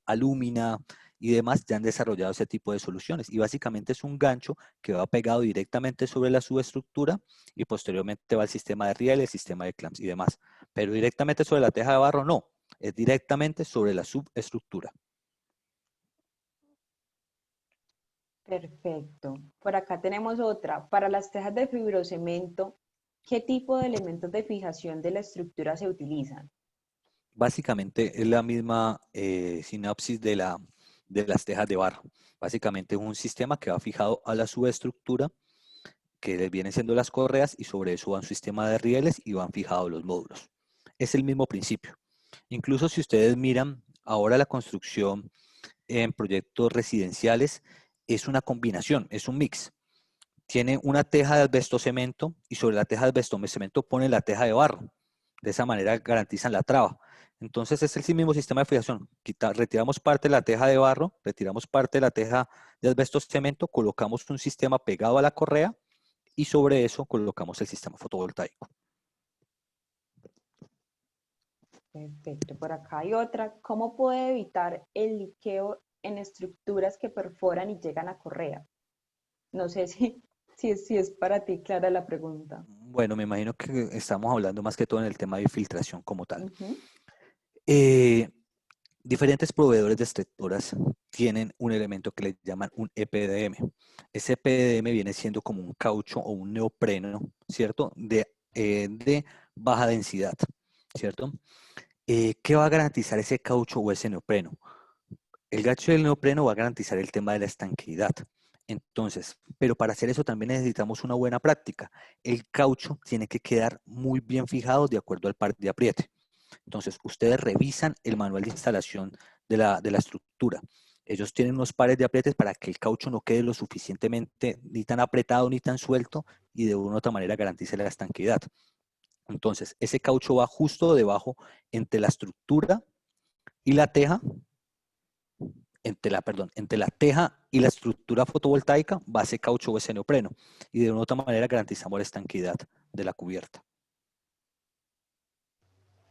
Speaker 1: Alumina y demás ya han desarrollado ese tipo de soluciones. Y básicamente es un gancho que va pegado directamente sobre la subestructura y posteriormente va al sistema de riel, el sistema de clamps y demás. Pero directamente sobre la teja de barro no, es directamente sobre la subestructura.
Speaker 2: Perfecto. Por acá tenemos otra. Para las tejas de fibrocemento, ¿qué tipo de elementos de fijación de la estructura se utilizan?
Speaker 1: Básicamente es la misma sinapsis de las tejas de barro. Básicamente es un sistema que va fijado a la subestructura, que vienen siendo las correas, y sobre eso va un sistema de rieles y van fijados los módulos. Es el mismo principio. Incluso si ustedes miran ahora la construcción en proyectos residenciales, es una combinación, es un mix. Tiene una teja de asbesto cemento y sobre la teja de asbesto cemento pone la teja de barro. De esa manera garantizan la traba. Entonces es el mismo sistema de fijación. Retiramos parte de la teja de barro, retiramos parte de la teja de asbesto cemento, colocamos un sistema pegado a la correa y sobre eso colocamos el sistema fotovoltaico.
Speaker 2: Perfecto. Por acá hay otra. ¿Cómo puede evitar el liqueo en estructuras que perforan y llegan a correa? No sé si es para ti clara la pregunta.
Speaker 1: Bueno, me imagino que estamos hablando más que todo en el tema de filtración como tal.
Speaker 2: Ujú.
Speaker 1: Eh, Diferentes proveedores de extractoras tienen un elemento que le llaman un EPDM. Ese EPDM viene siendo como un caucho o un neopreno, ¿cierto? De baja densidad, ¿cierto? ¿Qué va a garantizar ese caucho o ese neopreno? El gancho del neopreno va a garantizar el tema de la estanqueidad. Entonces, pero para hacer eso también necesitamos una buena práctica. El caucho tiene que quedar muy bien fijado de acuerdo al par de apriete. Entonces, ustedes revisan el manual de instalación de la estructura. Ellos tienen unos pares de aprietes para que el caucho no quede lo suficientemente ni tan apretado ni tan suelto y de una u otra manera garantice la estanqueidad. Entonces, ese caucho va justo debajo entre la estructura y la teja, entre la teja y la estructura fotovoltaica va ese caucho o ese neopreno y de una u otra manera garantizamos la estanqueidad de la cubierta.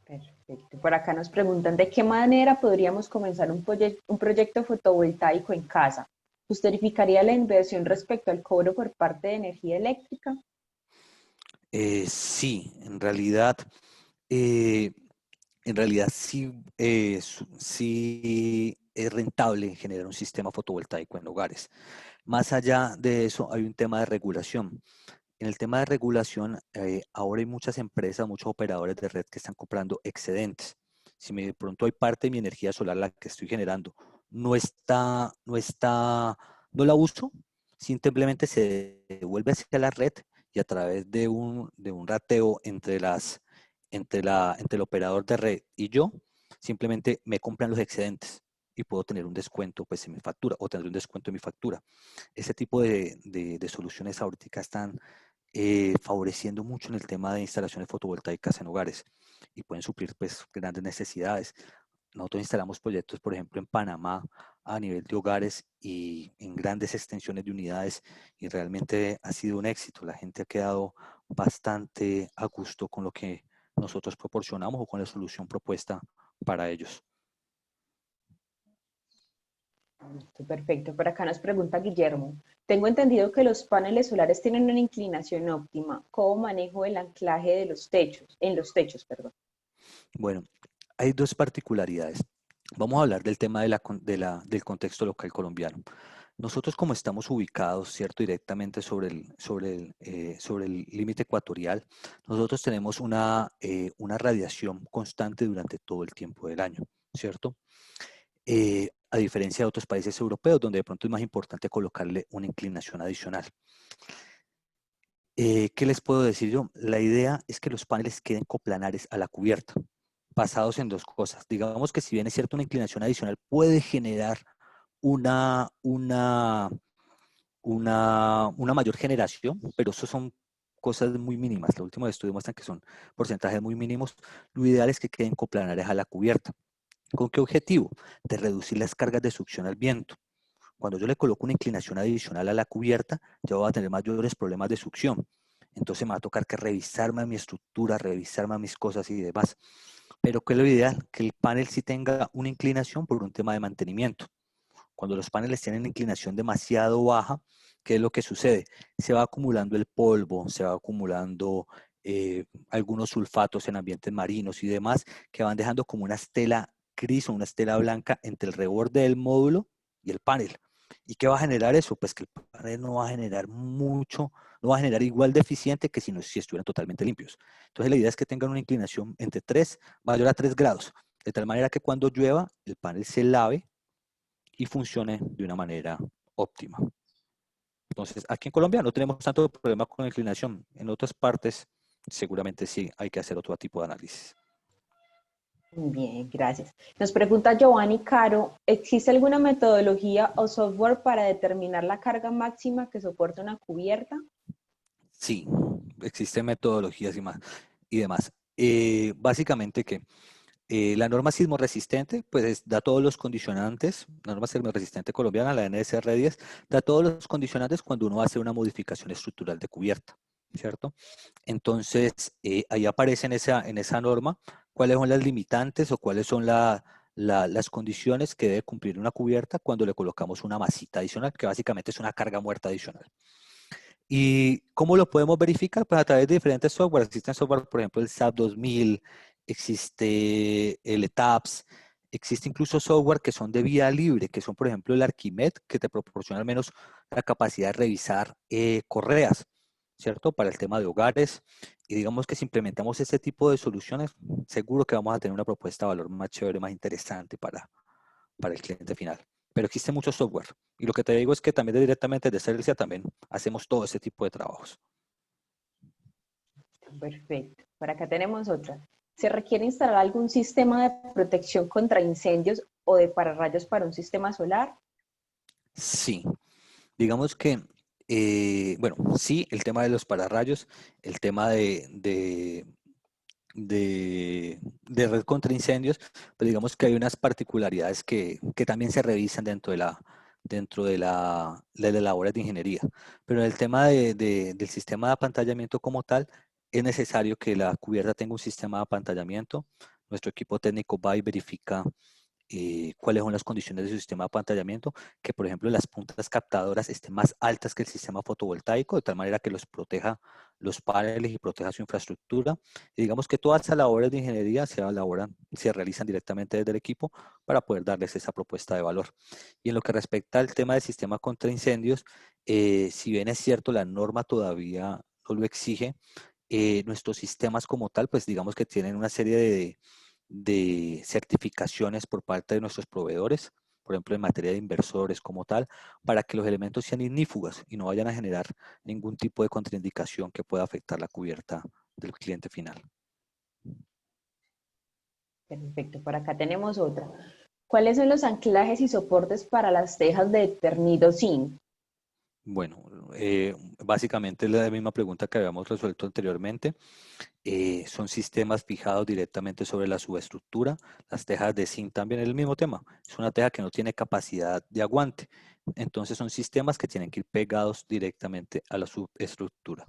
Speaker 2: Perfecto. Por acá nos preguntan de qué manera podríamos comenzar un proyecto fotovoltaico en casa. ¿Justificaría la inversión respecto al cobro por parte de energía eléctrica?
Speaker 1: Sí, eh, en realidad sí, sí es rentable generar un sistema fotovoltaico en hogares. Más allá de eso, hay un tema de regulación. En el tema de regulación, ahora hay muchas empresas, muchos operadores de red que están comprando excedentes. Si de pronto hay parte de mi energía solar, la que estoy generando, no la uso, simplemente se devuelve hacia la red y a través de un rateo entre el operador de red y yo, simplemente me compran los excedentes y puedo tener un descuento pues, en mi factura o tener un descuento en mi factura. Ese tipo de soluciones ahorita están favoreciendo mucho en el tema de instalaciones fotovoltaicas en hogares y pueden suplir pues, grandes necesidades. Nosotros instalamos proyectos, por ejemplo, en Panamá a nivel de hogares y en grandes extensiones de unidades y realmente ha sido un éxito. La gente ha quedado bastante a gusto con lo que nosotros proporcionamos o con la solución propuesta para ellos.
Speaker 2: Perfecto. Por acá nos pregunta Guillermo. Tengo entendido que los paneles solares tienen una inclinación óptima. ¿Cómo manejo el anclaje de los techos? En los techos, perdón.
Speaker 1: Bueno, hay dos particularidades. Vamos a hablar del tema del contexto local colombiano. Nosotros como estamos ubicados, ¿cierto? Directamente sobre el límite ecuatorial, nosotros tenemos una radiación constante durante todo el tiempo del año, ¿cierto? A diferencia de otros países europeos, donde de pronto es más importante colocarle una inclinación adicional. ¿Qué les puedo decir yo? La idea es que los paneles queden coplanares a la cubierta, basados en dos cosas. Digamos que si bien es cierto una inclinación adicional puede generar una, una, una mayor generación, pero eso son cosas muy mínimas. Los últimos estudios muestran que son porcentajes muy mínimos. Lo ideal es que queden coplanares a la cubierta. ¿Con qué objetivo? De reducir las cargas de succión al viento. Cuando yo le coloco una inclinación adicional a la cubierta, yo voy a tener mayores problemas de succión. Entonces me va a tocar que revisarme mi estructura, revisarme mis cosas y demás. Pero ¿qué es lo ideal? Que el panel sí tenga una inclinación por un tema de mantenimiento. Cuando los paneles tienen inclinación demasiado baja, ¿qué es lo que sucede? Se va acumulando el polvo, se va acumulando algunos sulfatos en ambientes marinos y demás, que van dejando como una estela gris o una estela blanca entre el reborde del módulo y el panel. ¿Y qué va a generar eso? Pues que el panel no va a generar mucho, no va a generar igual de eficiente que si estuvieran totalmente limpios. Entonces la idea es que tengan una inclinación entre 3, mayor a 3 grados, de tal manera que cuando llueva el panel se lave y funcione de una manera óptima. Entonces, aquí en Colombia no tenemos tanto problema con la inclinación. En otras partes, seguramente sí hay que hacer otro tipo de análisis.
Speaker 2: Bien, gracias. Nos pregunta Giovanni Caro, ¿existe alguna metodología o software para determinar la carga máxima que soporta una cubierta?
Speaker 1: Sí, existen metodologías y demás. Básicamente que la norma sismo resistente, pues da todos los condicionantes, la norma sismo resistente colombiana, la NSR10, da todos los condicionantes cuando uno hace una modificación estructural de cubierta, ¿cierto? Entonces, ahí aparece en esa norma cuáles son las limitantes o cuáles son las condiciones que debe cumplir una cubierta cuando le colocamos una masita adicional, que básicamente es una carga muerta adicional. ¿Y cómo lo podemos verificar? Pues a través de diferentes software. Existen software, por ejemplo, el SAP 2000, existe el ETAPS, existe incluso software que son de vía libre, que son, por ejemplo, el Archimed, que te proporciona al menos la capacidad de revisar correas, ¿cierto? Para el tema de hogares. Y digamos que si implementamos ese tipo de soluciones, seguro que vamos a tener una propuesta de valor más chévere, más interesante para el cliente final. Pero existe mucho software. Y lo que te digo es que también directamente de Celsia también hacemos todo ese tipo de trabajos.
Speaker 2: Perfecto. Por acá tenemos otra. ¿Se requiere instalar algún sistema de protección contra incendios o de pararrayos para un sistema solar?
Speaker 1: Sí, digamos que, bueno, sí, el tema de los pararrayos, el tema de red contra incendios, pero digamos que hay unas particularidades que también se revisan dentro de las labores de ingeniería. Pero en el tema del sistema de apantallamiento como tal, es necesario que la cubierta tenga un sistema de apantallamiento. Nuestro equipo técnico va y verifica cuáles son las condiciones de su sistema de apantallamiento, que por ejemplo las puntas captadoras estén más altas que el sistema fotovoltaico, de tal manera que los proteja los paneles y proteja su infraestructura. Y digamos que todas esas labores de ingeniería se realizan directamente desde el equipo para poder darles esa propuesta de valor. Y en lo que respecta al tema del sistema contra incendios, si bien es cierto, la norma todavía no lo exige, nuestros sistemas como tal, pues digamos que tienen una serie de certificaciones por parte de nuestros proveedores, por ejemplo, en materia de inversores como tal, para que los elementos sean ignífugas y no vayan a generar ningún tipo de contraindicación que pueda afectar la cubierta del cliente final.
Speaker 2: Perfecto, por acá tenemos otra. ¿Cuáles son los anclajes y soportes para las tejas de Ternido Zinc?
Speaker 1: Bueno, básicamente es la misma pregunta que habíamos resuelto anteriormente. Son sistemas fijados directamente sobre la subestructura. Las tejas de zinc también es el mismo tema. Es una teja que no tiene capacidad de aguante. Entonces son sistemas que tienen que ir pegados directamente a la subestructura.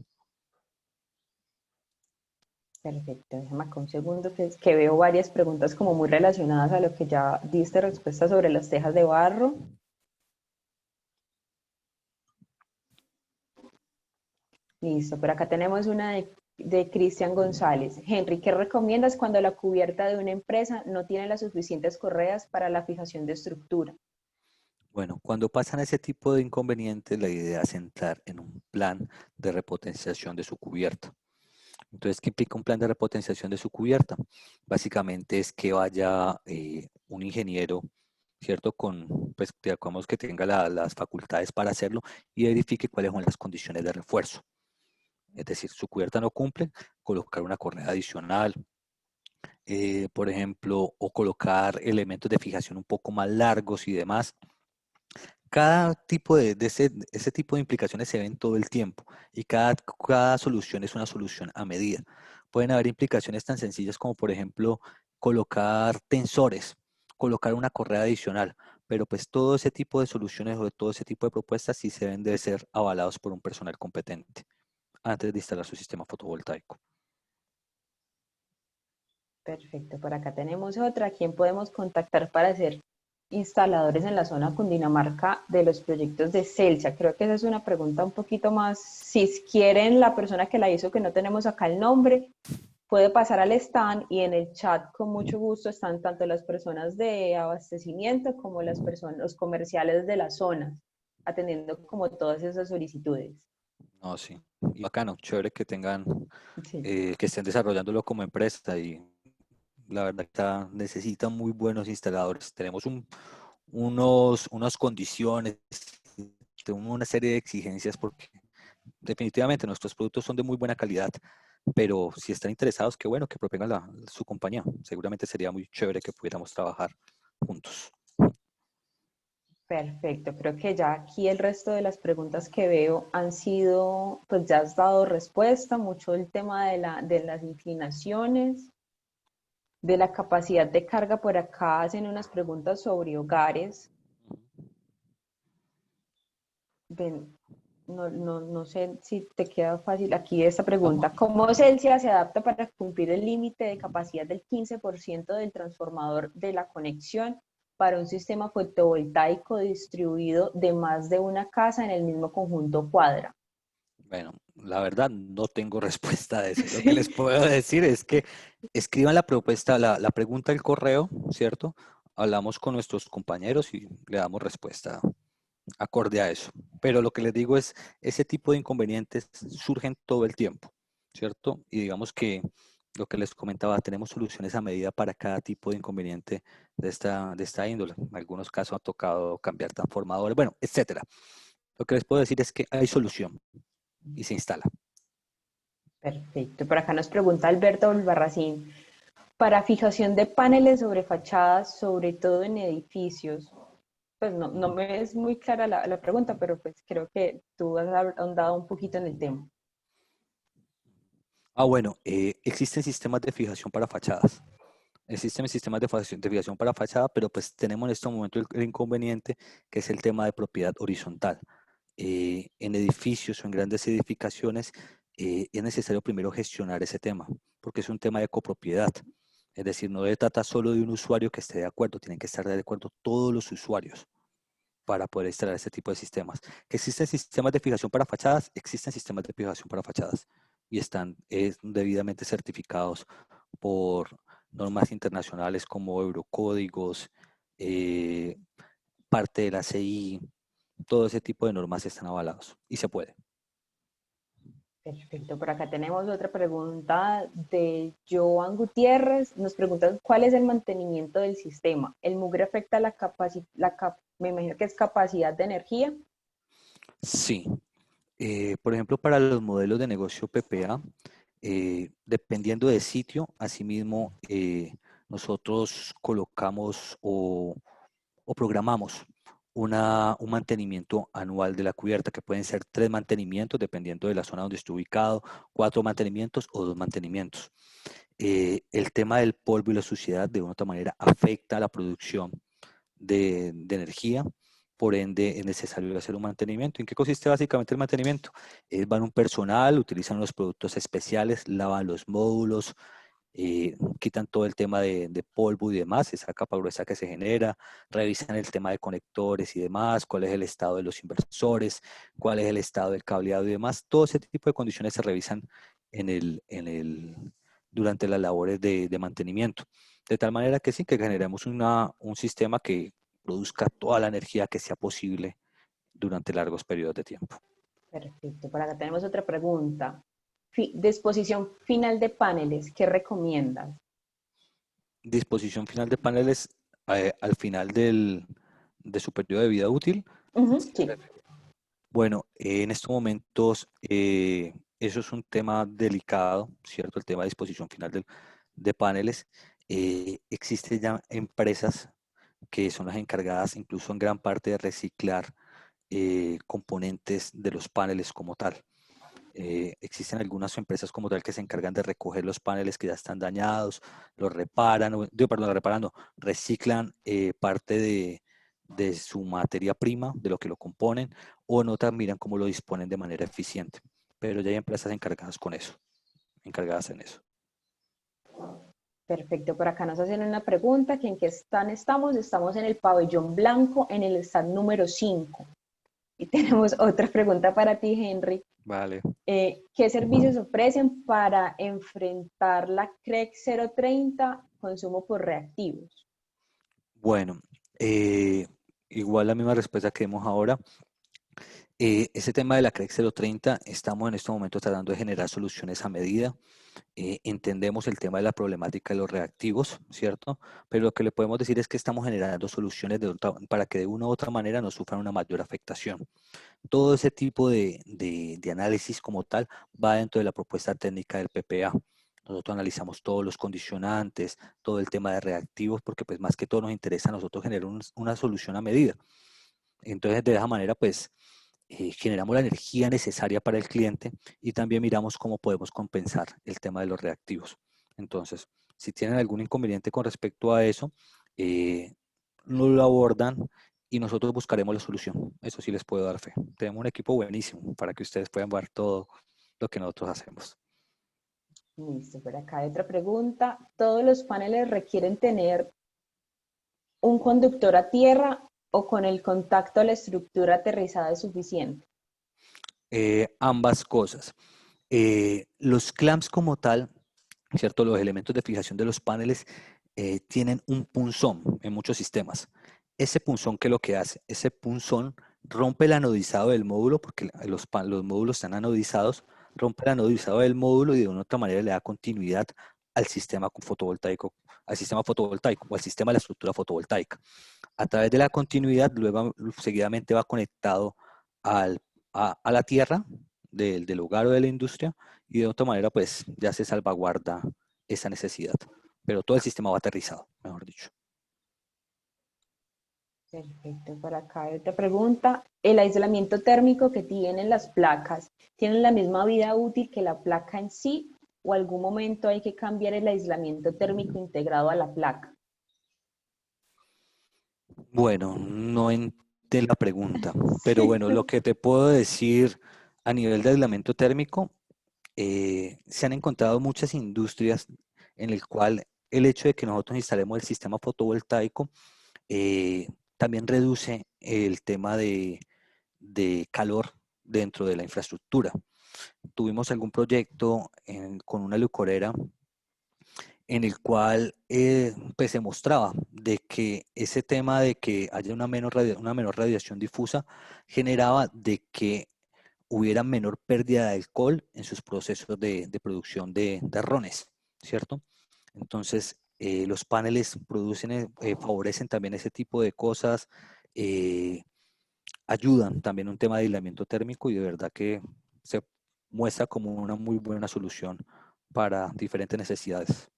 Speaker 2: Perfecto, déjame acá un segundo que veo varias preguntas como muy relacionadas a lo que ya diste respuesta sobre las tejas de barro. Listo, por acá tenemos una de Cristian González. Henry, ¿qué recomiendas cuando la cubierta de una empresa no tiene las suficientes correas para la fijación de estructura?
Speaker 1: Bueno, cuando pasan ese tipo de inconvenientes, la idea es entrar en un plan de repotenciación de su cubierta. Entonces, ¿qué implica un plan de repotenciación de su cubierta? Básicamente es que vaya un ingeniero, ¿cierto? Pues, digamos que tenga las facultades para hacerlo y verifique cuáles son las condiciones de refuerzo. Es decir, su cubierta no cumple, colocar una correa adicional, por ejemplo, o colocar elementos de fijación un poco más largos y demás. Cada tipo ese tipo de implicaciones se ven todo el tiempo y cada solución es una solución a medida. Pueden haber implicaciones tan sencillas como, por ejemplo, colocar tensores, colocar una correa adicional, pero pues todo ese tipo de soluciones o de todo ese tipo de propuestas sí se deben de ser avalados por un personal competente antes de instalar su sistema fotovoltaico.
Speaker 2: Perfecto, por acá tenemos otra. ¿Quién podemos contactar para ser instaladores en la zona Cundinamarca de los proyectos de Celsia? Creo que esa es una pregunta un poquito más, si quieren la persona que la hizo, que no tenemos acá el nombre, puede pasar al stand y en el chat con mucho gusto están tanto las personas de abastecimiento como las personas, los comerciales de la zona, atendiendo como todas esas solicitudes.
Speaker 1: No, sí. Y bacano, chévere que tengan,
Speaker 2: Sí.
Speaker 1: que estén desarrollándolo como empresa y la verdad que necesita muy buenos instaladores. Tenemos unas condiciones, una serie de exigencias porque definitivamente nuestros productos son de muy buena calidad, pero si están interesados, qué bueno que propongan su compañía. Seguramente sería muy chévere que pudiéramos trabajar juntos.
Speaker 2: Perfecto, creo que ya aquí el resto de las preguntas que veo han sido, pues ya has dado respuesta, mucho el tema de las inclinaciones, de la capacidad de carga. Por acá hacen unas preguntas sobre hogares. Ven, no sé si te queda fácil aquí esta
Speaker 1: Vamos.
Speaker 2: pregunta. ¿Cómo Celsia se adapta para cumplir el límite de capacidad del 15% del transformador de la conexión para un sistema fotovoltaico distribuido de más de una casa en el mismo conjunto cuadra?
Speaker 1: Bueno, la verdad no tengo respuesta a eso. Lo que les
Speaker 2: Sí.
Speaker 1: puedo decir es que escriban la propuesta, la pregunta del correo, ¿cierto? Hablamos con nuestros compañeros y le damos respuesta acorde a eso. Pero lo que les digo es, ese tipo de inconvenientes surgen todo el tiempo, ¿cierto? Y digamos que lo que les comentaba, tenemos soluciones a medida para cada tipo de inconveniente de esta índole. En algunos casos ha tocado cambiar transformadores, bueno, etcétera. Lo que les puedo decir es que hay solución y se instala.
Speaker 2: Perfecto. Por acá nos pregunta Alberto Albarracín, para fijación de paneles sobre fachadas, sobre todo en edificios, pues no me es muy clara la pregunta, pero pues creo que tú has ahondado un poquito en el tema.
Speaker 1: Bueno, existen sistemas de fijación para fachadas. Existen sistemas de fijación para fachada, pero pues tenemos en este momento el inconveniente que es el tema de propiedad horizontal. En edificios o en grandes edificaciones es necesario primero gestionar ese tema, porque es un tema de copropiedad. Es decir, no debe tratar solo de un usuario que esté de acuerdo, tienen que estar de acuerdo todos los usuarios para poder instalar este tipo de sistemas. ¿Que existen sistemas de fijación para fachadas? Existen sistemas de fijación para fachadas y están debidamente certificados por normas internacionales como Eurocódigos, eh, parte de la CI, todo ese tipo de normas están avalados y se puede.
Speaker 2: Perfecto, por acá tenemos otra pregunta de Joan Gutiérrez. Nos pregunta cuál es el mantenimiento del sistema. ¿El mugre afecta la capacidad, me imagino que es capacidad de energía?
Speaker 1: Sí. Por ejemplo, para los modelos de negocio PPA, dependiendo del sitio, asimismo, nosotros colocamos o programamos un mantenimiento anual de la cubierta, que pueden ser 3 mantenimientos, dependiendo de la zona donde esté ubicado, 4 mantenimientos o 2 mantenimientos. El tema del polvo y la suciedad de una u otra manera afecta a la producción de energía, por ende es necesario hacer un mantenimiento. ¿En qué consiste básicamente el mantenimiento? Van un personal, utilizan los productos especiales, lavan los módulos, quitan todo el tema de polvo y demás, esa capa gruesa que se genera, revisan el tema de conectores y demás, cuál es el estado de los inversores, cuál es el estado del cableado y demás. Todo ese tipo de condiciones se revisan en durante las labores de mantenimiento. De tal manera que sí, que generemos un sistema que produzca toda la energía que sea posible durante largos periodos de tiempo.
Speaker 2: Perfecto, por acá tenemos otra pregunta. Disposición final de paneles, ¿qué recomiendas?
Speaker 1: Disposición final de paneles al final de su periodo de vida útil.
Speaker 2: Sí.
Speaker 1: Bueno, en estos momentos eso es un tema delicado, ¿cierto? El tema de disposición final de paneles. Existen ya empresas que son las encargadas incluso en gran parte de reciclar componentes de los paneles como tal. Existen algunas empresas como tal que se encargan de recoger los paneles que ya están dañados, los reparan, reciclan parte de su materia prima, de lo que lo componen, o en otras miran cómo lo disponen de manera eficiente. Pero ya hay empresas encargadas con eso, encargadas en eso.
Speaker 2: Perfecto, por acá nos hacen una pregunta, que ¿en qué stand estamos? Estamos en el pabellón blanco, en el stand número 5. Y tenemos otra pregunta para ti, Henry.
Speaker 1: Vale.
Speaker 2: ¿Qué servicios ofrecen para enfrentar la CREC 030, consumo por reactivos?
Speaker 1: Bueno, igual la misma respuesta que vemos ahora. Ese tema de la CREC 030, estamos en este momento tratando de generar soluciones a medida. Entendemos el tema de la problemática de los reactivos, ¿cierto? Pero lo que le podemos decir es que estamos generando soluciones para que de una u otra manera no sufran una mayor afectación. Todo ese tipo de análisis como tal va dentro de la propuesta técnica del PPA. Nosotros analizamos todos los condicionantes, todo el tema de reactivos, porque pues más que todo nos interesa a nosotros generar una solución a medida. Entonces, de esa manera, pues, generamos la energía necesaria para el cliente y también miramos cómo podemos compensar el tema de los reactivos. Entonces, si tienen algún inconveniente con respecto a eso, nos lo abordan y nosotros buscaremos la solución. Eso sí les puedo dar fe. Tenemos un equipo buenísimo para que ustedes puedan ver todo lo que nosotros hacemos.
Speaker 2: Listo, por acá hay otra pregunta. ¿Todos los paneles requieren tener un conductor a tierra o con el contacto a la estructura aterrizada es suficiente?
Speaker 1: Ambas cosas. Los clamps como tal, ¿cierto? Los elementos de fijación de los paneles tienen un punzón en muchos sistemas. Ese punzón, ¿qué es lo que hace? Ese punzón rompe el anodizado del módulo, porque los módulos están anodizados, rompe el anodizado del módulo y de una u otra manera le da continuidad al sistema fotovoltaico, o al sistema de la estructura fotovoltaica. A través de la continuidad, luego seguidamente va conectado a la tierra del hogar o de la industria y de otra manera pues ya se salvaguarda esa necesidad. Pero todo el sistema va aterrizado, mejor dicho.
Speaker 2: Perfecto, por acá hay otra pregunta. ¿El aislamiento térmico que tienen las placas tiene la misma vida útil que la placa en sí o algún momento hay que cambiar el aislamiento térmico integrado a la placa?
Speaker 1: Bueno, no entiendo la pregunta, pero bueno, lo que te puedo decir a nivel de aislamiento térmico, se han encontrado muchas industrias en el cual el hecho de que nosotros instalemos el sistema fotovoltaico eh, también reduce el tema de calor dentro de la infraestructura. Tuvimos algún proyecto con una licorera en el cual pues se mostraba de que ese tema de que haya una menor radiación difusa generaba de que hubiera menor pérdida de alcohol en sus procesos de producción de rones, ¿cierto? Entonces, los paneles favorecen también ese tipo de cosas, ayudan también a un tema de aislamiento térmico y de verdad que se muestra como una muy buena solución para diferentes necesidades.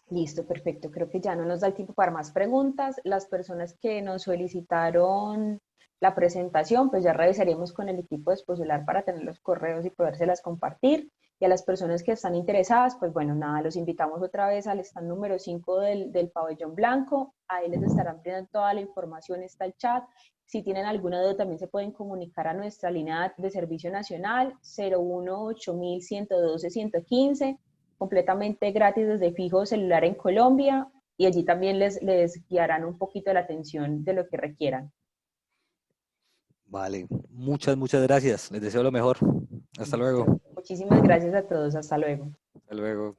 Speaker 2: Listo, perfecto. Creo que ya no nos da el tiempo para más preguntas. Las personas que nos solicitaron la presentación, pues ya revisaremos con el equipo de Exposolar para tener los correos y podérselas compartir. Y a las personas que están interesadas, pues bueno, nada, los invitamos otra vez al stand número 5 del pabellón blanco. Ahí les estarán brindando toda la información, está el chat. Si tienen alguna duda, también se pueden comunicar a nuestra línea de servicio nacional 018-112-115, completamente gratis desde fijo celular en Colombia, y allí también les guiarán un poquito la atención de lo que requieran.
Speaker 1: Vale, muchas gracias. Les deseo lo mejor. Hasta luego.
Speaker 2: Listo. Muchísimas gracias a todos. Hasta luego.
Speaker 1: Hasta luego.